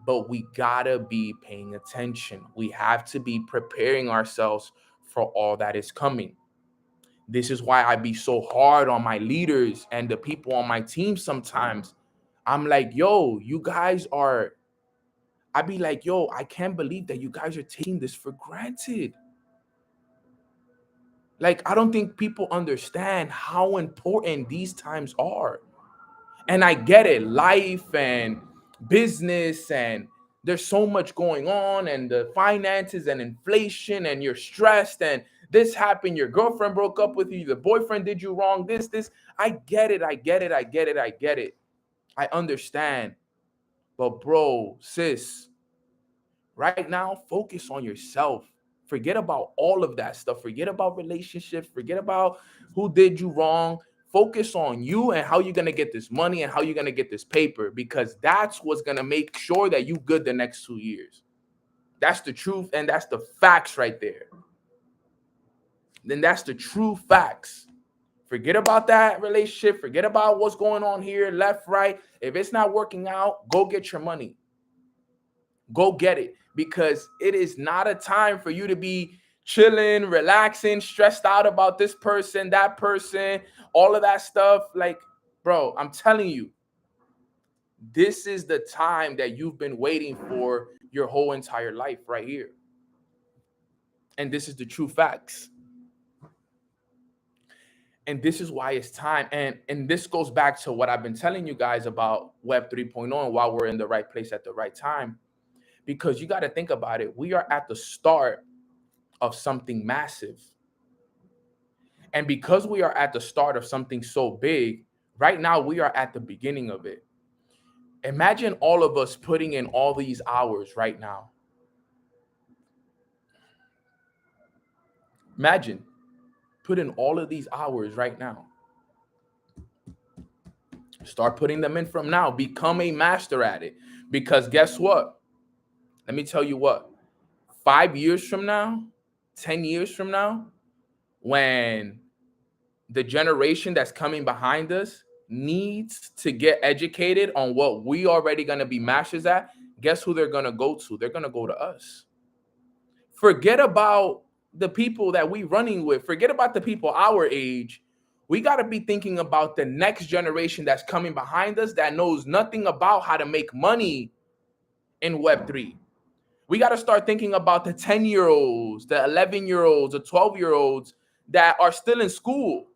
But we gotta be paying attention. We have to be preparing ourselves for all that is coming. This is why I be so hard on my leaders and the people on my team sometimes. I'm like, yo, you guys are, I be like, yo, I can't believe that you guys are taking this for granted. Like, I don't think people understand how important these times are. And I get it, life and business, and there's so much going on, and the finances and inflation, and you're stressed, and this happened, your girlfriend broke up with you, the boyfriend did you wrong, this. I get it. I understand. But bro, sis, right now, focus on yourself. Forget about all of that stuff. Forget about relationships. Forget about who did you wrong. Focus on you and how you're going to get this money and how you're going to get this paper, because that's what's going to make sure that you good the next 2 years. That's the truth, and that's the facts right there. Then that's the true facts. Forget about that relationship. Forget about what's going on here, left, right. If it's not working out, go get your money. Go get it, because it is not a time for you to be chilling, relaxing, stressed out about this person, that person, all of that stuff. Like, bro, I'm telling you, this is the time that you've been waiting for your whole entire life right here. And this is the true facts. And this is why it's time. And this goes back to what I've been telling you guys about Web 3.0 and why we're in the right place at the right time. Because you got to think about it. We are at the start of something massive. And because we are at the start of something so big, right now we are at the beginning of it. Imagine all of us putting in all these hours right now. Imagine put in all of these hours right now. Start putting them in from now. Become a master at it. Because guess what? Let me tell you what. 5 years from now, 10 years from now, when the generation that's coming behind us needs to get educated on what we already going to be masters at, guess who they're going to go to? They're going to go to us. Forget about the people that we running with. Forget about the people our age. We got to be thinking about the next generation that's coming behind us that knows nothing about how to make money in Web3. We got to start thinking about the 10-year-olds, the 11-year-olds, the 12-year-olds that are still in school,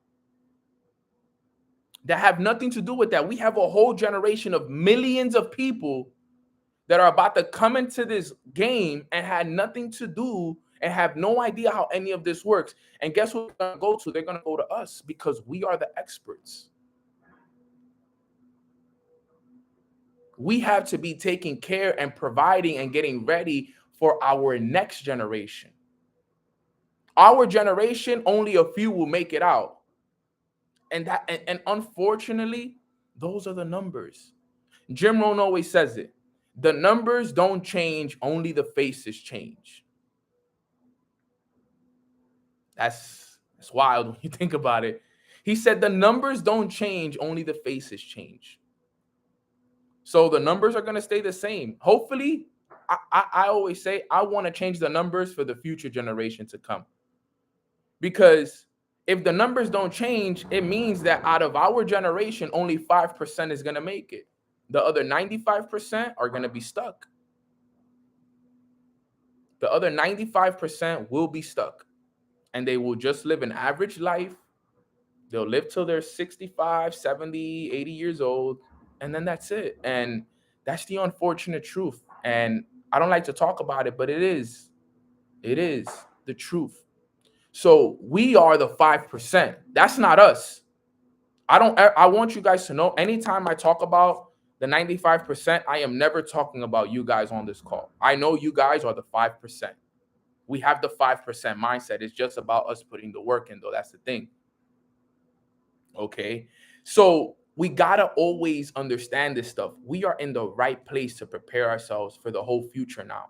that have nothing to do with that. We have a whole generation of millions of people that are about to come into this game and had nothing to do and have no idea how any of this works. And guess what they're going to go to? They're going to go to us because we are the experts. We have to be taking care and providing and getting ready for our next generation. Our generation, only a few will make it out. And unfortunately, those are the numbers. Jim Rohn always says it. The numbers don't change, only the faces change. That's wild when you think about it. He said the numbers don't change, only the faces change. So the numbers are going to stay the same. Hopefully, I always say I want to change the numbers for the future generation to come. Because if the numbers don't change, it means that out of our generation, only 5% is going to make it. The other 95% are going to be stuck. The other 95% will be stuck. And they will just live an average life. They'll live till they're 65, 70, 80 years old. And then that's it. And that's the unfortunate truth. And I don't like to talk about it, but it is the truth. So we are the 5%. That's not us. I want you guys to know, anytime I talk about the 95%, I am never talking about you guys on this call. I know you guys are the 5%. We have the 5% mindset. It's just about us putting the work in, though. That's the thing. Okay. So we got to always understand this stuff. We are in the right place to prepare ourselves for the whole future now.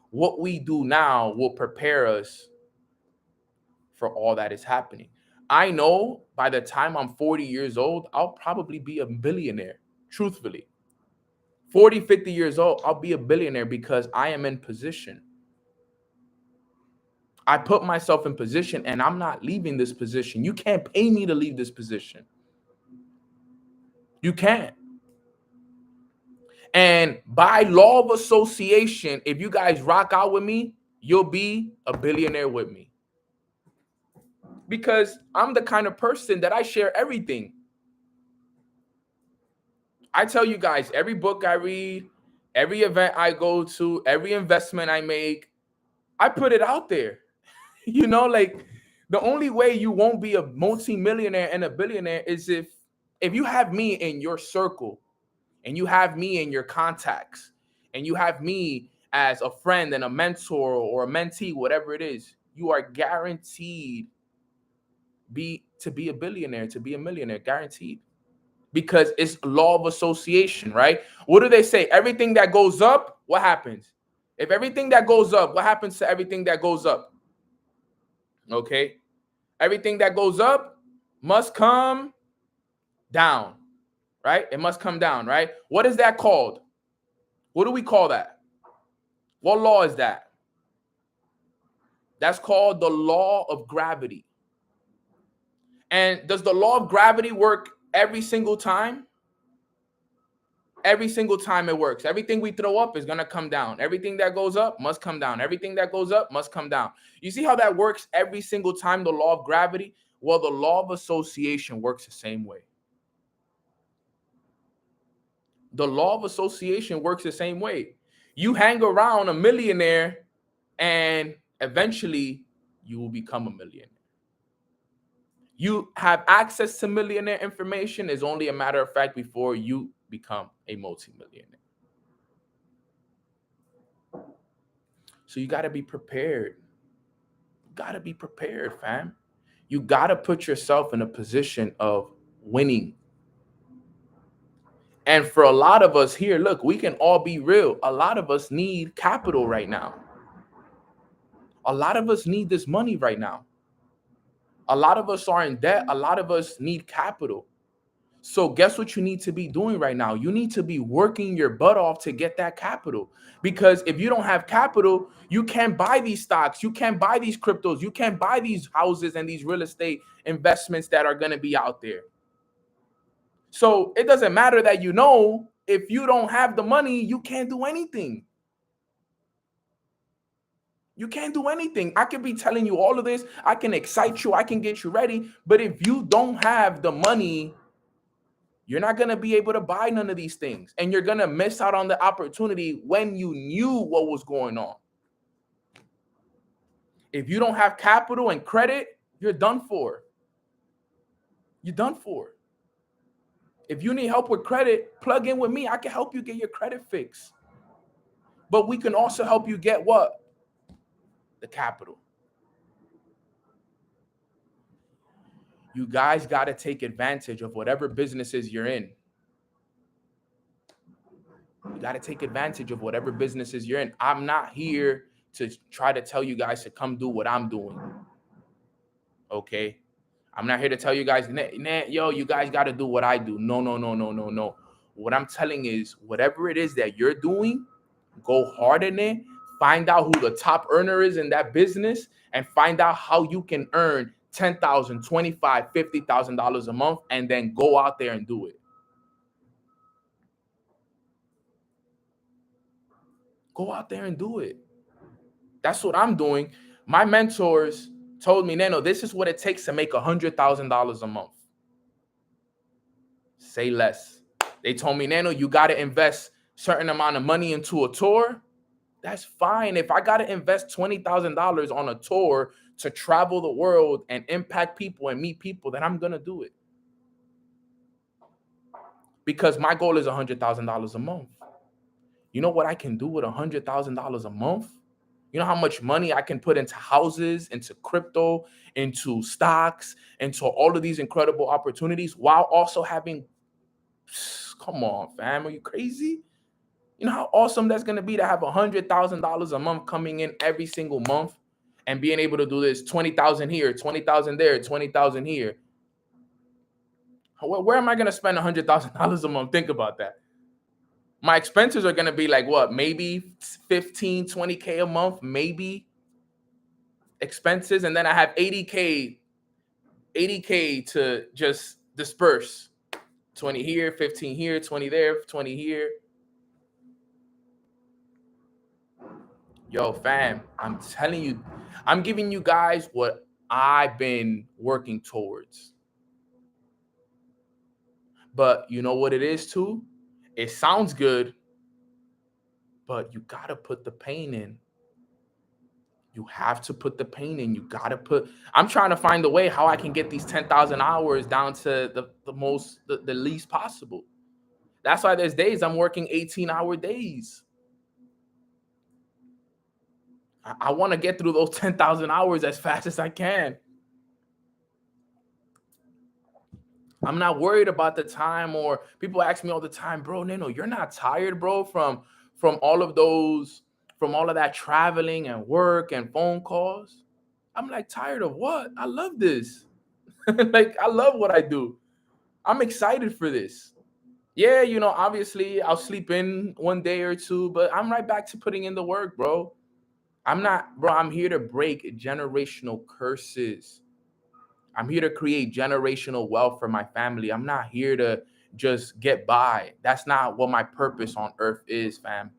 What we do now will prepare us for all that is happening. I know by the time I'm 40 years old, I'll probably be a billionaire, truthfully. 40, 50 years old, I'll be a billionaire because I am in position. I put myself in position and I'm not leaving this position. You can't pay me to leave this position. You can't. And by law of association, if you guys rock out with me, you'll be a billionaire with me. Because I'm the kind of person that I share everything. I tell you guys, every book I read, every event I go to, every investment I make, I put it out there. You know, like the only way you won't be a multi-millionaire and a billionaire is if you have me in your circle and you have me in your contacts and you have me as a friend and a mentor or a mentee, whatever it is, you are guaranteed to be a billionaire, to be a millionaire, guaranteed. Because it's law of association, right? What do they say? Everything that goes up, what happens? If everything that goes up, what happens to everything that goes up? Okay. Everything that goes up must come down, right? It must come down, right? What is that called? What do we call that? What law is that? That's called the law of gravity. And does the law of gravity work every single time? Every single time it works. Everything we throw up is going to come down. Everything that goes up must come down. Everything that goes up must come down. You see how that works every single time, the law of gravity? Well, the law of association works the same way. The law of association works the same way. You hang around a millionaire and eventually you will become a millionaire. You have access to millionaire information. It's only a matter of fact before you become a multimillionaire. So you got to be prepared. You got to be prepared, fam. You got to put yourself in a position of winning. And for a lot of us here, look, we can all be real. A lot of us need capital right now. A lot of us need this money right now. A lot of us are in debt. A lot of us need capital. So guess what you need to be doing right now? You need to be working your butt off to get that capital. Because if you don't have capital, you can't buy these stocks. You can't buy these cryptos. You can't buy these houses and these real estate investments that are going to be out there. So it doesn't matter that if you don't have the money, you can't do anything. You can't do anything. I can be telling you all of this. I can excite you. I can get you ready. But if you don't have the money, you're not going to be able to buy none of these things. And you're going to miss out on the opportunity when you knew what was going on. If you don't have capital and credit, you're done for. You're done for. If you need help with credit, plug in with me. I can help you get your credit fixed. But we can also help you get what? The capital. You guys got to take advantage of whatever businesses you're in. You got to take advantage of whatever businesses you're in. I'm not here to try to tell you guys to come do what I'm doing. Okay? I'm not here to tell you guys, yo, you guys got to do what I do. No. What I'm telling is whatever it is that you're doing, go hard in it. Find out who the top earner is in that business and find out how you can earn $10,000, $25,000, $50,000 a month, and then go out there and do it. Go out there and do it. That's what I'm doing. My mentors told me, Nano, this is what it takes to make $100,000 a month. Say less. They told me, Nano, you got to invest a certain amount of money into a tour. That's fine. If I got to invest $20,000 on a tour to travel the world and impact people and meet people, then I'm going to do it. Because my goal is $100,000 a month. You know what I can do with $100,000 a month? You know how much money I can put into houses, into crypto, into stocks, into all of these incredible opportunities while also having, come on, fam, are you crazy? You know how awesome that's going to be to have $100,000 a month coming in every single month and being able to do this 20,000 here, 20,000 there, 20,000 here. Where am I going to spend $100,000 a month? Think about that. My expenses are going to be like what? Maybe 15, 20K a month, maybe expenses. And then I have 80K to just disperse. 20 here, 15 here, 20 there, 20 here. Yo, fam, I'm telling you, I'm giving you guys what I've been working towards. But you know what it is too? It sounds good, but you got to put the pain in. You have to put the pain in. You got to put, I'm trying to find a way how I can get these 10,000 hours down to the least possible. That's why there's days I'm working 18-hour days. I want to get through those 10,000 hours as fast as I can. I'm not worried about the time, or people ask me all the time, bro, Nano, you're not tired, bro, from all of those from all of that traveling and work and phone calls. I'm like, tired of what? I love this. Like, I love what I do. I'm excited for this. Yeah, obviously I'll sleep in one day or two, but I'm right back to putting in the work, bro. I'm here to break generational curses. I'm here to create generational wealth for my family. I'm not here to just get by. That's not what my purpose on earth is, fam.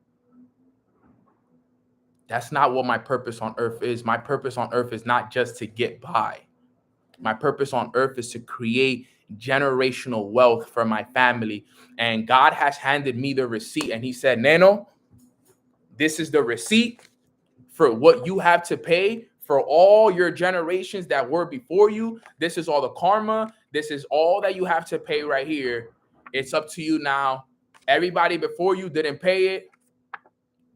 That's not what my purpose on earth is. My purpose on earth is not just to get by. My purpose on earth is to create generational wealth for my family. And God has handed me the receipt, and he said, Neno, this is the receipt for what you have to pay for all your generations that were before you. This is all the karma. This is all that you have to pay right here. It's up to you now. Everybody before you didn't pay it.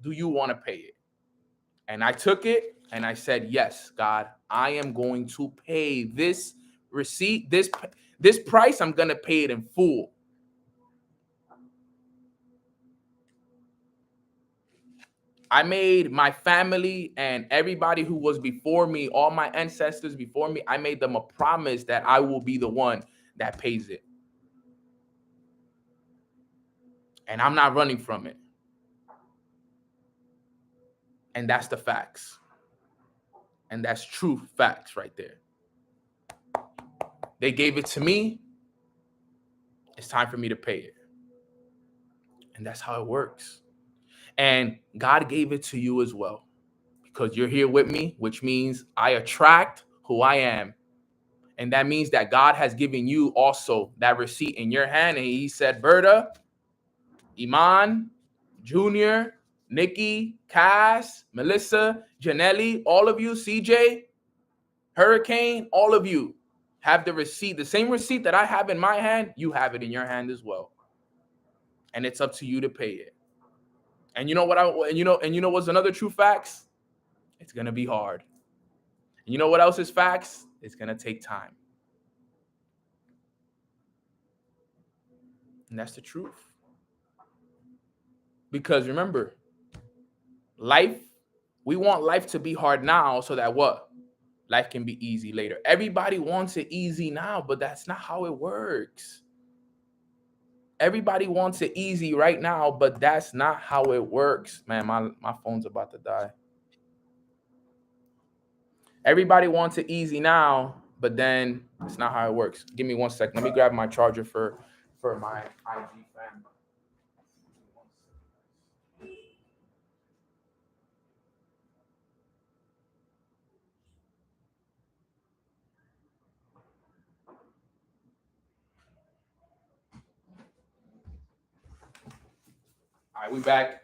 Do you want to pay it? And I took it and I said, yes, God, I am going to pay this receipt, this price. I'm going to pay it in full. I made my family and everybody who was before me, all my ancestors before me, I made them a promise that I will be the one that pays it. And I'm not running from it. And that's the facts. And that's true facts right there. They gave it to me. It's time for me to pay it. And that's how it works. And God gave it to you as well, because you're here with me, which means I attract who I am. And that means that God has given you also that receipt in your hand. And he said, Berta, Iman, Junior, Nikki, Cass, Melissa, Janelli, all of you, CJ, Hurricane, all of you have the receipt. The same receipt that I have in my hand, you have it in your hand as well. And it's up to you to pay it. And you know what's another true facts? It's going to be hard. And you know what else is facts? It's going to take time. And that's the truth. Because remember, we want life to be hard now so that what? Life can be easy later. Everybody wants it easy now, but that's not how it works. Everybody wants it easy right now, but that's not how it works. Man, my phone's about to die. Everybody wants it easy now, but then it's not how it works. Give me 1 second. Let me grab my charger for my IG fan. All right, we back.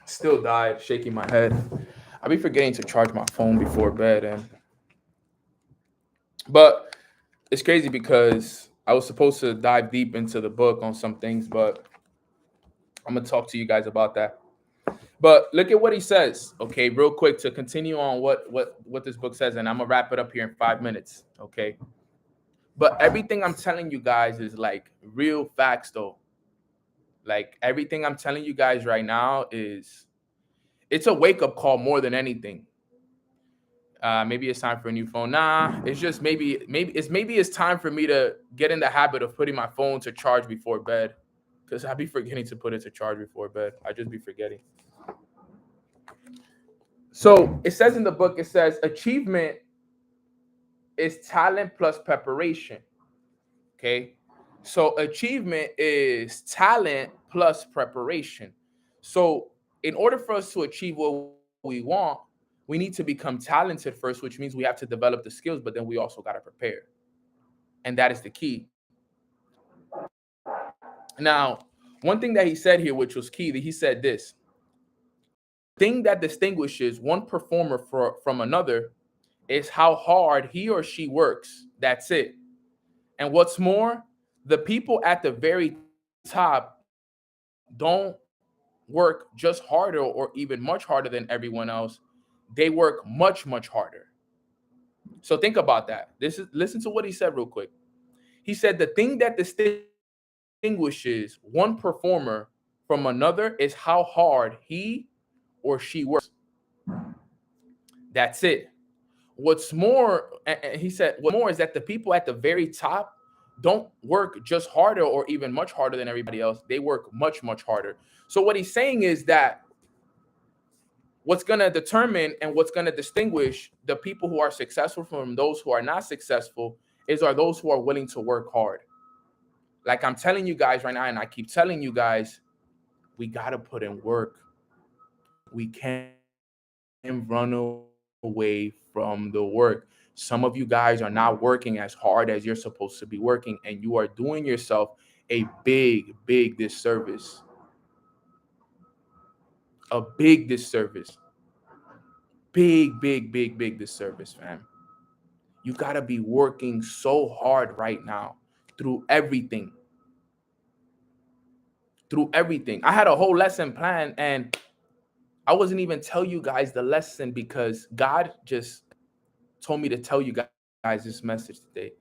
Still died, shaking my head. I be forgetting to charge my phone before bed, but it's crazy because I was supposed to dive deep into the book on some things, but I'm gonna talk to you guys about that. But look at what he says, okay, real quick to continue on what this book says, and I'm gonna wrap it up here in 5 minutes, okay? But everything I'm telling you guys is like real facts, though. Like everything I'm telling you guys right now it's a wake-up call more than anything. Maybe it's time for a new phone. Nah, it's just maybe it's time for me to get in the habit of putting my phone to charge before bed, because I be forgetting to put it to charge before bed. I just be forgetting. So it says in the book, it says achievement is talent plus preparation. Okay. So achievement is talent plus preparation. So in order for us to achieve what we want, we need to become talented first, which means we have to develop the skills, but then we also got to prepare. And that is the key. Now, one thing that he said here, which was key, that he said this: thing that distinguishes one performer from another is how hard he or she works. That's it. And what's more, the people at the very top don't work just harder or even much harder than everyone else. They work much, much harder. So think about that. Listen to what he said real quick. He said the thing that distinguishes one performer from another is how hard he or she works. That's it. What's more, and he said, what more is that the people at the very top don't work just harder or even much harder than everybody else. They work much, much harder. So what he's saying is that what's going to determine and what's going to distinguish the people who are successful from those who are not successful are those who are willing to work hard. Like I'm telling you guys right now, and I keep telling you guys, we got to put in work. We can't run away from the work. Some of you guys are not working as hard as you're supposed to be working, and you are doing yourself a big, big disservice. A big disservice. Big, big, big, big disservice, fam. You got to be working so hard right now through everything. Through everything. I had a whole lesson planned, and I wasn't even tell you guys the lesson because God just told me to tell you guys this message today.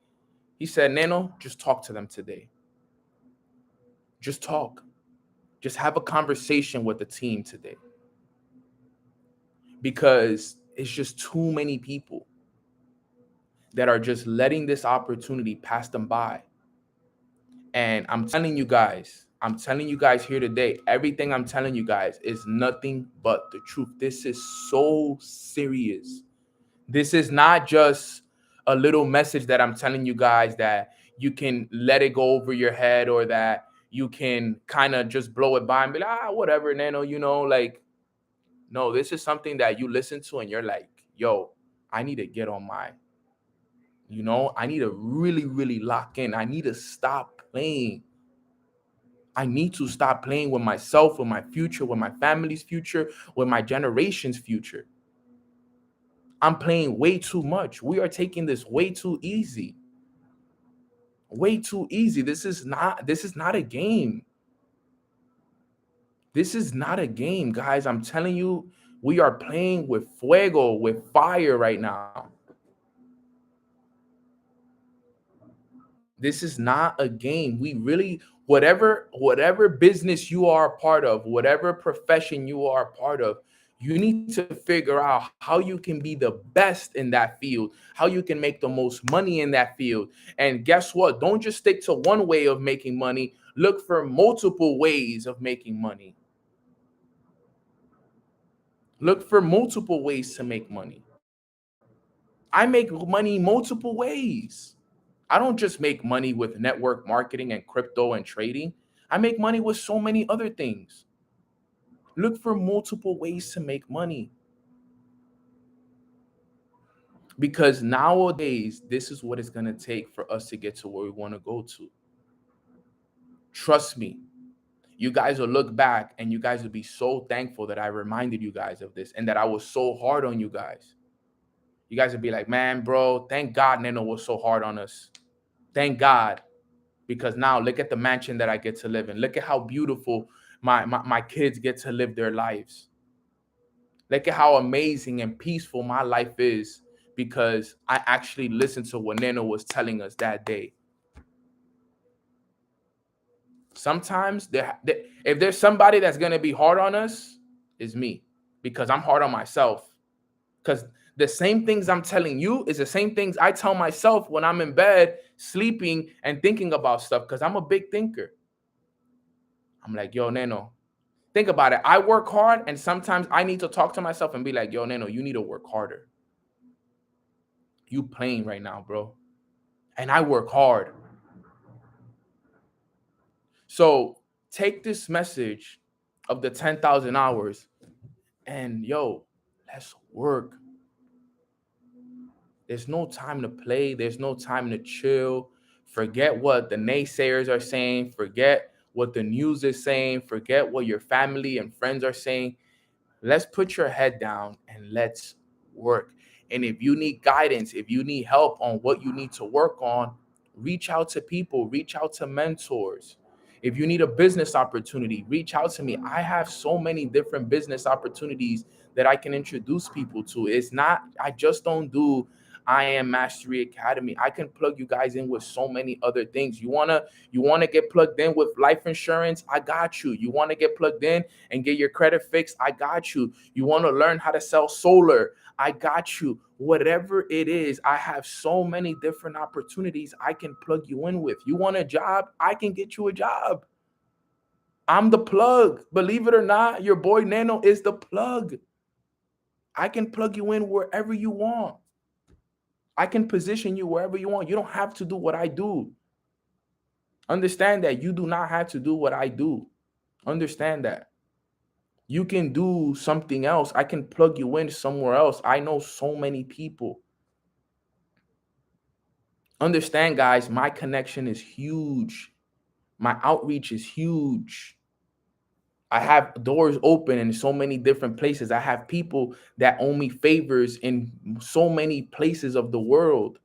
He said, Neno, just talk to them today. Just talk. Just have a conversation with the team today. Because it's just too many people that are just letting this opportunity pass them by. And I'm telling you guys here today, everything I'm telling you guys is nothing but the truth. This is so serious. This is not just a little message that I'm telling you guys that you can let it go over your head or that you can kind of just blow it by and be like, whatever, Nano, no, this is something that you listen to and you're like, yo, I need to get on my, I need to really, really lock in. I need to stop playing. I need to stop playing with myself, with my future, with my family's future, with my generation's future. I'm playing way too much. We are taking this way too easy. Way too easy. This is not a game. This is not a game, guys. I'm telling you, we are playing with fuego, with fire right now. This is not a game. We really, whatever business you are a part of, whatever profession you are a part of, you need to figure out how you can be the best in that field, how you can make the most money in that field. And guess what? Don't just stick to one way of making money. Look for multiple ways of making money. Look for multiple ways to make money. I make money multiple ways. I don't just make money with network marketing and crypto and trading. I make money with so many other things. Look for multiple ways to make money. Because nowadays, this is what it's going to take for us to get to where we want to go to. Trust me. You guys will look back and you guys will be so thankful that I reminded you guys of this and that I was so hard on you guys. You guys will be like, man, bro, thank God Neno was so hard on us. Thank God. Because now look at the mansion that I get to live in. Look at how beautiful my kids get to live their lives. Look at how amazing and peaceful my life is because I actually listened to what Neno was telling us that day. Sometimes if there's somebody that's going to be hard on us, it's me because I'm hard on myself. Because the same things I'm telling you is the same things I tell myself when I'm in bed, sleeping and thinking about stuff because I'm a big thinker. I'm like, yo, Neno, think about it. I work hard and sometimes I need to talk to myself and be like, yo, Neno, you need to work harder. You playing right now, bro. And I work hard. So take this message of the 10,000 hours and yo, let's work. There's no time to play. There's no time to chill. Forget what the naysayers are saying. Forget what the news is saying. Forget what your family and friends are saying. Let's put your head down and let's work. And if you need guidance, if you need help on what you need to work on, reach out to people, reach out to mentors. If you need a business opportunity, reach out to me. I have so many different business opportunities that I can introduce people to. It's not, I just don't do I Am Mastery Academy. I can plug you guys in with so many other things. You wanna get plugged in with life insurance? I got you. You want to get plugged in and get your credit fixed? I got you. You want to learn how to sell solar? I got you. Whatever it is, I have so many different opportunities I can plug you in with. You want a job? I can get you a job. I'm the plug. Believe it or not, your boy Nano is the plug. I can plug you in wherever you want. I can position you wherever you want. You don't have to do what I do. Understand that you do not have to do what I do. Understand that. You can do something else. I can plug you in somewhere else. I know so many people. Understand, guys, my connection is huge. My outreach is huge. I have doors open in so many different places. I have people that owe me favors in so many places of the world.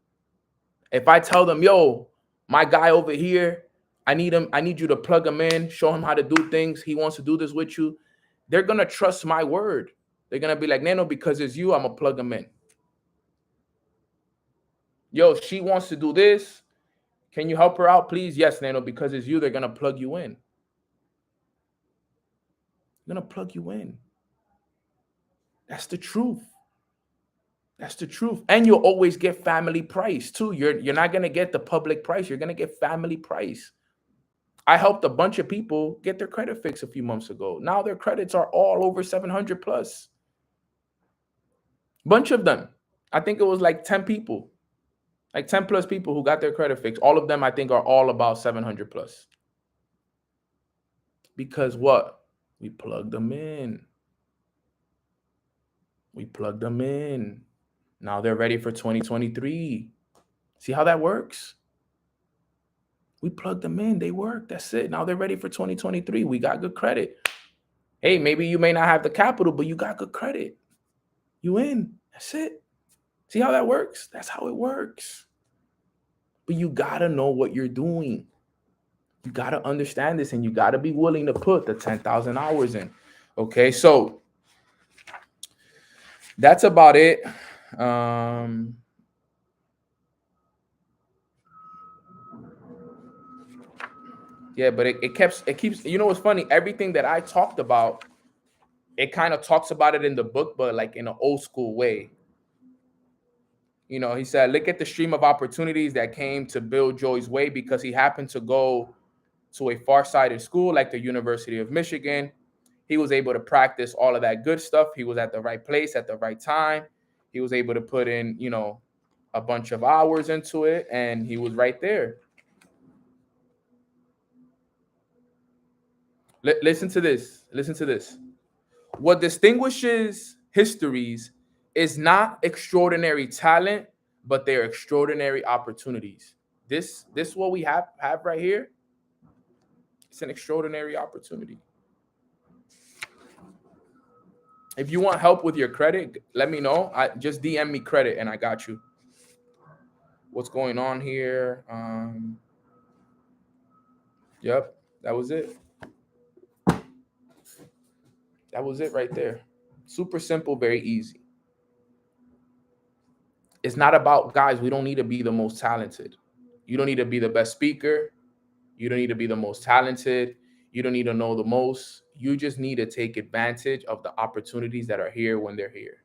If I tell them, yo, my guy over here, I need you to plug him in, show him how to do things. He wants to do this with you. They're going to trust my word. They're going to be like, Nano, because it's you, I'm going to plug him in. Yo, she wants to do this. Can you help her out, please? Yes, Nano, because it's you, they're going to plug you in. They're going to plug you in. That's the truth. That's the truth. And you'll always get family price too. You're not going to get the public price. You're going to get family price. I helped a bunch of people get their credit fixed a few months ago. Now their credits are all over 700 plus. Bunch of them. I think it was like 10 people. Like 10 plus people who got their credit fixed. All of them, I think, are all about 700 plus. Because what? We plugged them in. We plugged them in. Now they're ready for 2023. See how that works? We plugged them in. They work. That's it. Now they're ready for 2023. We got good credit. Hey, maybe you may not have the capital, but you got good credit. You in. That's it. See how that works? That's how it works. But you got to know what you're doing. You got to understand this, and you got to be willing to put the 10,000 hours in. Okay, so that's about it. Yeah, but it keeps, you know what's funny? Everything that I talked about, it kind of talks about it in the book, but like in an old school way. You know, he said, look at the stream of opportunities that came to Bill Joy's way because he happened to go to a far-sighted school like the University of Michigan. He was able to practice all of that good stuff. He was at the right place at the right time. He was able to put in, you know, a bunch of hours into it, and he was right there. Listen to this. Listen to this. What distinguishes histories is not extraordinary talent, but they're extraordinary opportunities. This what we have right here. It's an extraordinary opportunity. If you want help with your credit, let me know. Just DM me credit and I got you. What's going on here? Yep, that was it. That was it right there. Super simple, very easy. It's not about, guys, we don't need to be the most talented. You don't need to be the best speaker. You don't need to be the most talented. You don't need to know the most. You just need to take advantage of the opportunities that are here when they're here.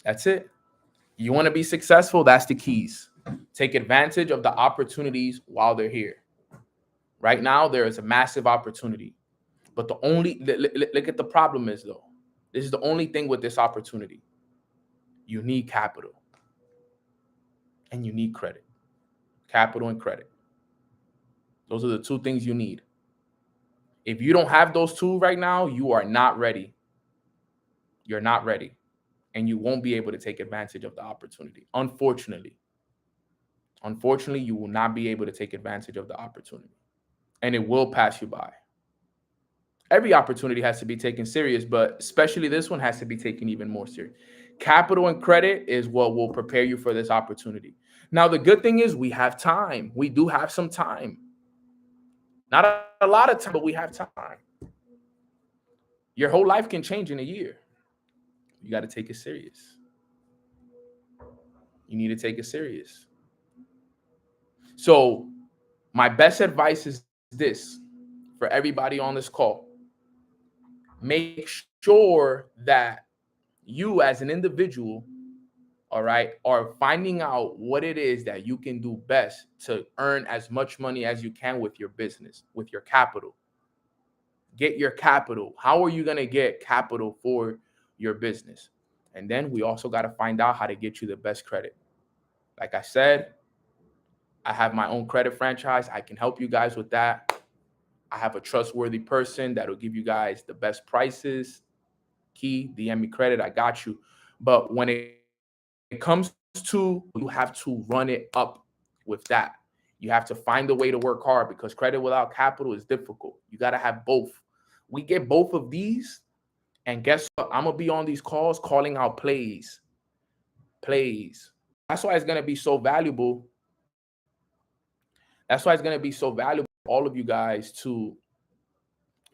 That's it. You want to be successful? That's the keys. Take advantage of the opportunities while they're here. Right now, there is a massive opportunity. But the only, look at the problem is, though. This is the only thing with this opportunity. You need capital. And you need credit. Capital and credit. Those are the two things you need. If you don't have those two right now, you are not ready. You're not ready. And you won't be able to take advantage of the opportunity. Unfortunately, you will not be able to take advantage of the opportunity. And it will pass you by. Every opportunity has to be taken serious, but especially this one has to be taken even more serious. Capital and credit is what will prepare you for this opportunity. Now, the good thing is we have time. We do have some time. Not a lot of time, but we have time. Your whole life can change in a year. You got to take it serious. You need to take it serious. So my best advice is this for everybody on this call. Make sure that you as an individual, all right, are finding out what it is that you can do best to earn as much money as you can with your business, with your capital. Get your capital. How are you going to get capital for your business? And then we also got to find out how to get you the best credit. Like I said, I have my own credit franchise. I can help you guys with that. I have a trustworthy person that'll give you guys the best prices. Key, DM me credit. I got you. But when it comes to, you have to run it up with that. You have to find a way to work hard because credit without capital is difficult. You got to have both. We get both of these. And guess what? I'm going to be on these calls calling out plays. Plays. That's why it's going to be so valuable. That's why it's going to be so valuable for all of you guys to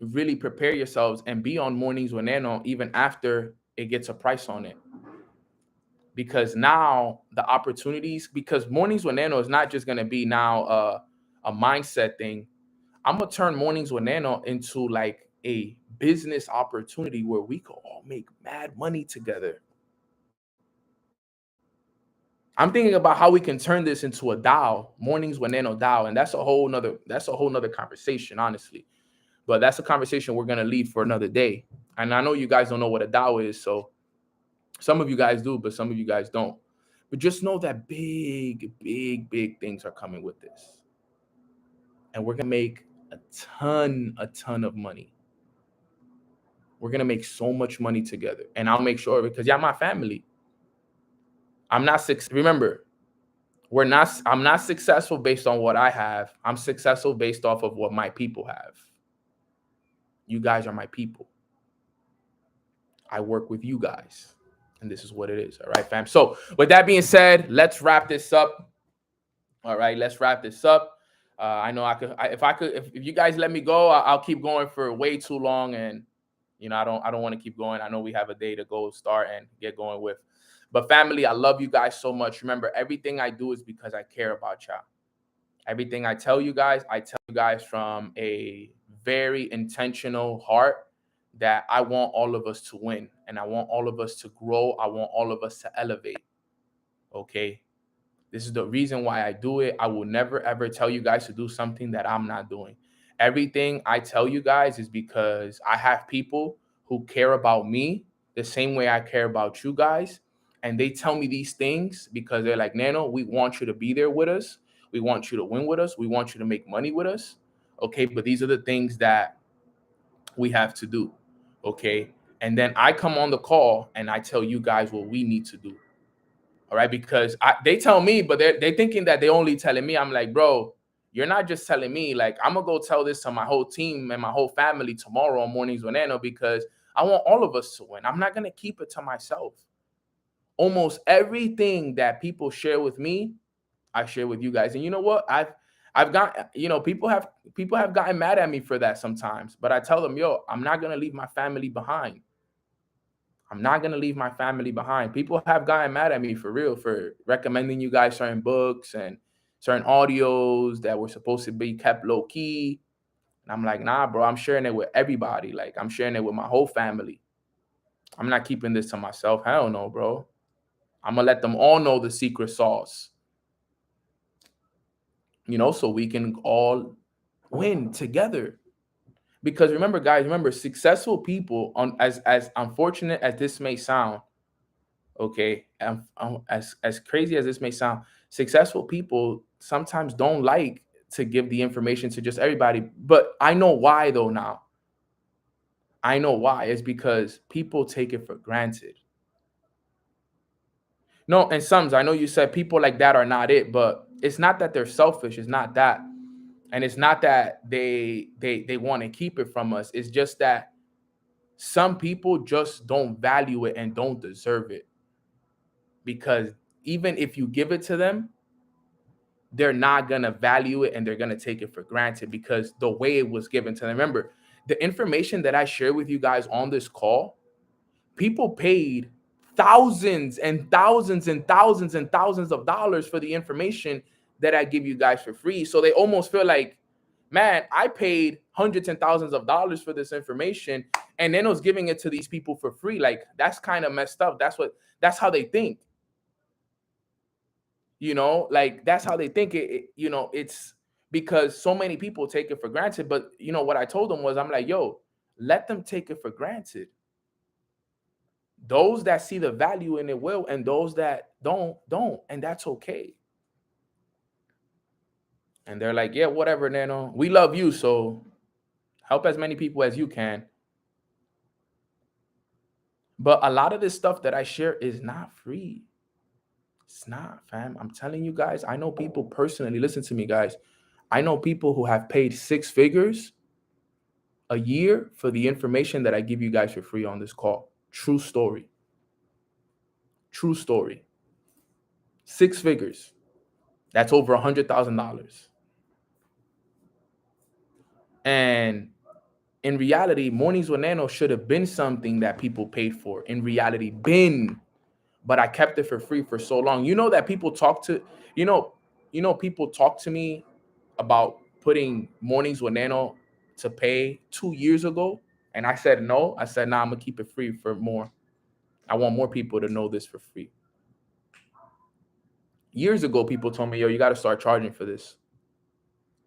really prepare yourselves and be on Mornings with Nano even after it gets a price on it. Because now the opportunities, because Mornings with Nano is not just going to be now a mindset thing. I'm going to turn Mornings with Nano into like a business opportunity where we can all make mad money together. I'm thinking about how we can turn this into a DAO, Mornings with Nano DAO, and that's a whole nother conversation, honestly. But that's a conversation we're gonna leave for another day. And I know you guys don't know what a DAO is, so some of you guys do, but some of you guys don't. But just know that big things are coming with this, and we're gonna make a ton of money. We're gonna make so much money together, and I'll make sure because y'all my family. I'm not remember. I'm not successful based on what I have. I'm successful based off of what my people have. You guys are my people. I work with you guys. And this is what it is. All right, fam. So with that being said, let's wrap this up. All right, let's wrap this up. I know if you guys let me go, I'll keep going for way too long. And I don't want to keep going. I know we have a day to go start and get going with. But family, I love you guys so much. Remember, everything I do is because I care about y'all. Everything I tell you guys from a very intentional heart that I want all of us to win and I want all of us to grow. I want all of us to elevate. Okay. This is the reason why I do it. I will never, ever tell you guys to do something that I'm not doing. Everything I tell you guys is because I have people who care about me the same way I care about you guys. And they tell me these things because they're like, Nano, we want you to be there with us. We want you to win with us. We want you to make money with us. Okay. But these are the things that we have to do. Okay. And then I come on the call and I tell you guys what we need to do. All right. Because they tell me, but they're thinking that they're only telling me. I'm like, bro, you're not just telling me. Like, I'm going to go tell this to my whole team and my whole family tomorrow on Mornings with Nano because I want all of us to win. I'm not going to keep it to myself. Almost everything that people share with me, I share with you guys. And you know what? I've got, people have gotten mad at me for that sometimes, but I tell them, yo, I'm not going to leave my family behind. I'm not going to leave my family behind. People have gotten mad at me for real for recommending you guys certain books and certain audios that were supposed to be kept low key. And I'm like, nah, bro, I'm sharing it with everybody. Like, I'm sharing it with my whole family. I'm not keeping this to myself. Hell no, bro. I'm going to let them all know the secret sauce. So we can all win together. Because remember, guys, successful people, as unfortunate as this may sound, okay, as crazy as this may sound, successful people sometimes don't like to give the information to just everybody. But I know why, though, now. I know why. It's because people take it for granted. No, and I know you said people like that are not it, but it's not that they're selfish. It's not that. And it's not that they want to keep it from us. It's just that some people just don't value it and don't deserve it. Because even if you give it to them, they're not going to value it and they're going to take it for granted because the way it was given to them. Remember, the information that I share with you guys on this call, people paid thousands and thousands and thousands and thousands of dollars for the information that I give you guys for free. So they almost feel like, man, I paid hundreds and thousands of dollars for this information, and then I was giving it to these people for free. Like, that's kind of messed up. That's how they think. Like, that's how they think it. It's because so many people take it for granted. But what I told them was, I'm like, yo, let them take it for granted. Those that see the value in it will, and those that don't, and that's okay. And they're like, yeah, whatever, Nano. We love you, so help as many people as you can. But a lot of this stuff that I share is not free. It's not, fam. I'm telling you guys, I know people personally. Listen to me, guys. I know people who have paid 6 figures a year for the information that I give you guys for free on this call. True story. True story. 6 figures. That's over $100,000. And in reality, Mornings with Nano should have been something that people paid for. In reality, but I kept it for free for so long. That people talk to, people talk to me about putting Mornings with Nano to pay 2 years ago. And I said, no. I said, nah, I'm going to keep it free for more. I want more people to know this for free. Years ago, people told me, yo, you got to start charging for this.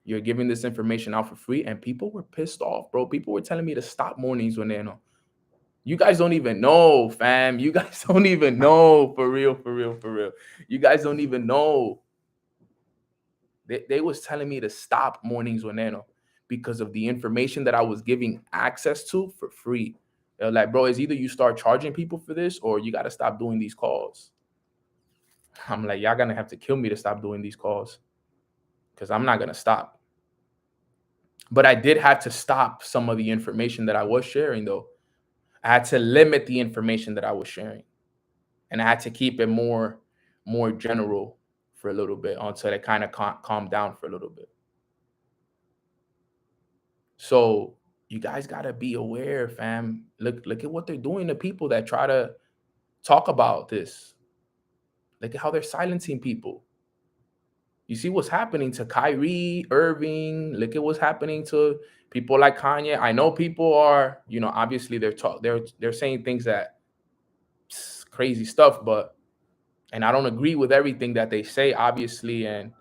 You're giving this information out for free. And people were pissed off, bro. People were telling me to stop Mornings with Nano. You guys don't even know, fam. You guys don't even know. For real, for real, for real. You guys don't even know. They was telling me to stop Mornings with Nano because of the information that I was giving access to for free. They're like, bro, it's either you start charging people for this or you got to stop doing these calls. I'm like, y'all going to have to kill me to stop doing these calls because I'm not going to stop. But I did have to stop some of the information that I was sharing, though. I had to limit the information that I was sharing. And I had to keep it more general for a little bit until it kind of calmed down for a little bit. So you guys got to be aware, fam. Look at what they're doing to people that try to talk about this. Look at how they're silencing people. You see what's happening to Kyrie Irving. Look at what's happening to people like Kanye. I know people are, obviously they're saying things that crazy stuff, and I don't agree with everything that they say, obviously, and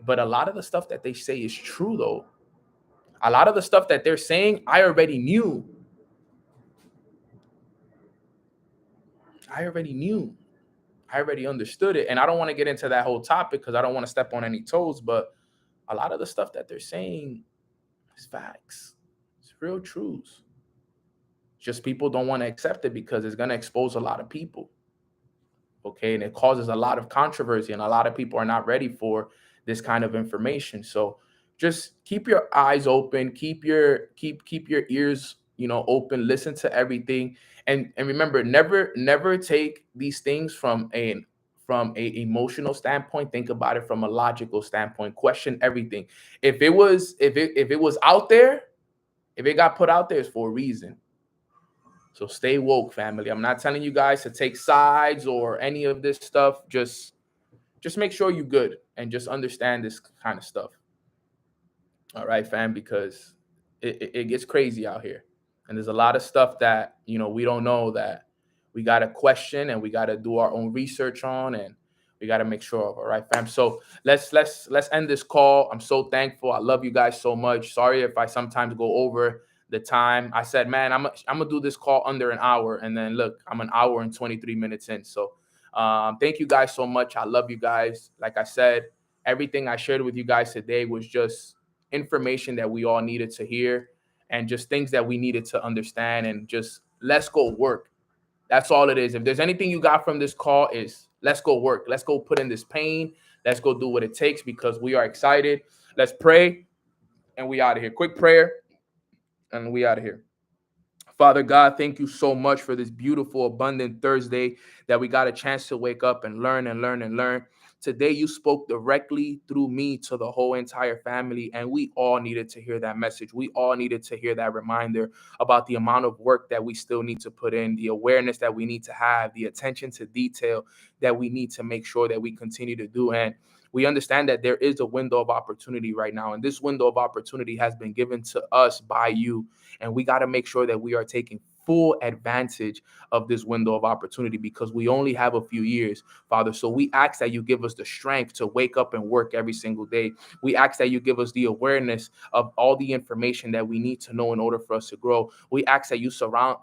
but a lot of the stuff that they say is true, though. A lot of the stuff that they're saying, I already knew. I already understood it. And I don't want to get into that whole topic because I don't want to step on any toes, but a lot of the stuff that they're saying is facts. It's real truths. Just people don't want to accept it because it's going to expose a lot of people. Okay. And it causes a lot of controversy, and a lot of people are not ready for this kind of information. So just keep your eyes open, keep your ears, open, listen to everything. And remember, never take these things from a emotional standpoint. Think about it from a logical standpoint. Question everything. If it was out there, if it got put out there, it's for a reason. So stay woke, family. I'm not telling you guys to take sides or any of this stuff. Just make sure you're good and just understand this kind of stuff. All right, fam, because it gets crazy out here. And there's a lot of stuff that, we don't know, that we got to question and we got to do our own research on, and we got to make sure of. All right, fam. So let's end this call. I'm so thankful. I love you guys so much. Sorry if I sometimes go over the time. I said, man, I'm gonna do this call under an hour, and then look, I'm an hour and 23 minutes in. So thank you guys so much. I love you guys. Like I said, everything I shared with you guys today was just information that we all needed to hear, and just things that we needed to understand, and just let's go work. That's all it is. If there's anything you got from this call, is let's go work. Let's go put in this pain. Let's go do what it takes, because we are excited. Let's pray, and we out of here. Quick prayer, and we out of here. Father God, thank you so much for this beautiful, abundant Thursday that we got a chance to wake up and learn and learn and learn. Today, you spoke directly through me to the whole entire family, and we all needed to hear that message. We all needed to hear that reminder about the amount of work that we still need to put in, the awareness that we need to have, the attention to detail that we need to make sure that we continue to do. And we understand that there is a window of opportunity right now, and this window of opportunity has been given to us by you, and we got to make sure that we are taking full advantage of this window of opportunity, because we only have a few years, Father. So we ask that you give us the strength to wake up and work every single day. We ask that you give us the awareness of all the information that we need to know in order for us to grow. We ask that you surround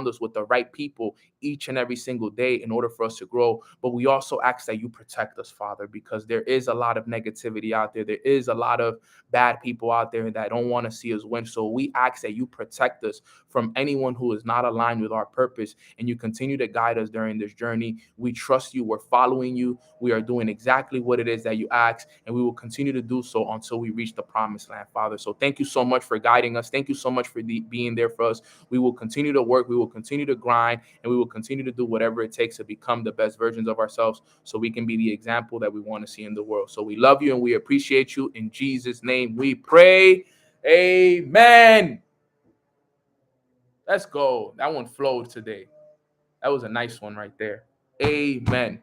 us with the right people each and every single day in order for us to grow. But we also ask that you protect us, Father, because there is a lot of negativity out there. There is a lot of bad people out there that don't want to see us win. So we ask that you protect us from anyone who is not aligned with our purpose, and you continue to guide us during this journey. We trust you. We're following you. We are doing exactly what it is that you ask, and we will continue to do so until we reach the promised land, Father. So thank you so much for guiding us. Thank you so much for being there for us. We will continue to work. We will continue to grind, and we will continue to do whatever it takes to become the best versions of ourselves so we can be the example that we want to see in the world. So we love you and we appreciate you. In Jesus' name we pray. Amen. Let's go. That one flowed today. That was a nice one right there. Amen.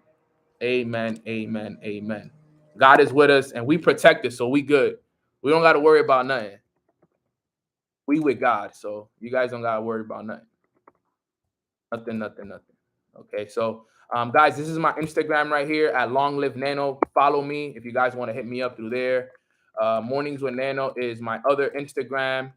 Amen. Amen. Amen. God is with us and we protect us, so we good. We don't got to worry about nothing. We with God, so you guys don't got to worry about nothing. Nothing. Okay, so guys, this is my Instagram right here at Long Live Nano. Follow me if you guys want to hit me up through there. Mornings with Nano is my other Instagram.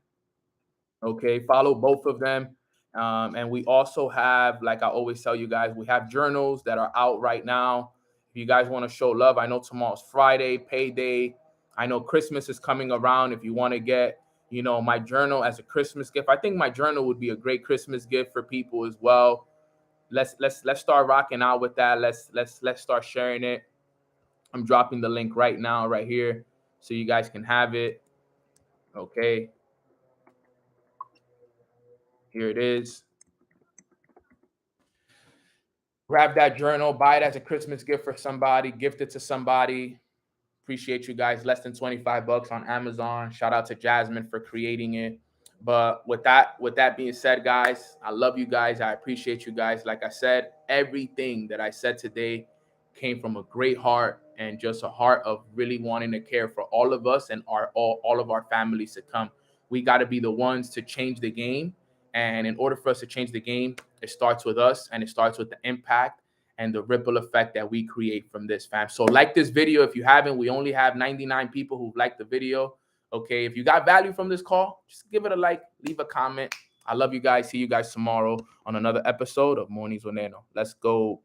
Okay, follow both of them. And we also have, like I always tell you guys, we have journals that are out right now. If you guys want to show love, I know tomorrow's Friday, payday. I know Christmas is coming around. If you want to get, my journal as a Christmas gift, I think my journal would be a great Christmas gift for people as well. Let's start rocking out with that. Let's start sharing it. I'm dropping the link right now, right here, so you guys can have it. Okay. Here it is. Grab that journal, buy it as a Christmas gift for somebody, gift it to somebody. Appreciate you guys. Less than $25 on Amazon. Shout out to Jasmine for creating it. But with that being said, guys, I love you guys. I appreciate you guys. Like I said, everything that I said today came from a great heart and just a heart of really wanting to care for all of us and all of our families to come. We got to be the ones to change the game. And in order for us to change the game, it starts with us, and it starts with the impact and the ripple effect that we create from this, fam. So like this video if you haven't. We only have 99 people who've liked the video. Okay, if you got value from this call, just give it a like, leave a comment. I love you guys. See you guys tomorrow on another episode of Mornings with Nano. Let's go.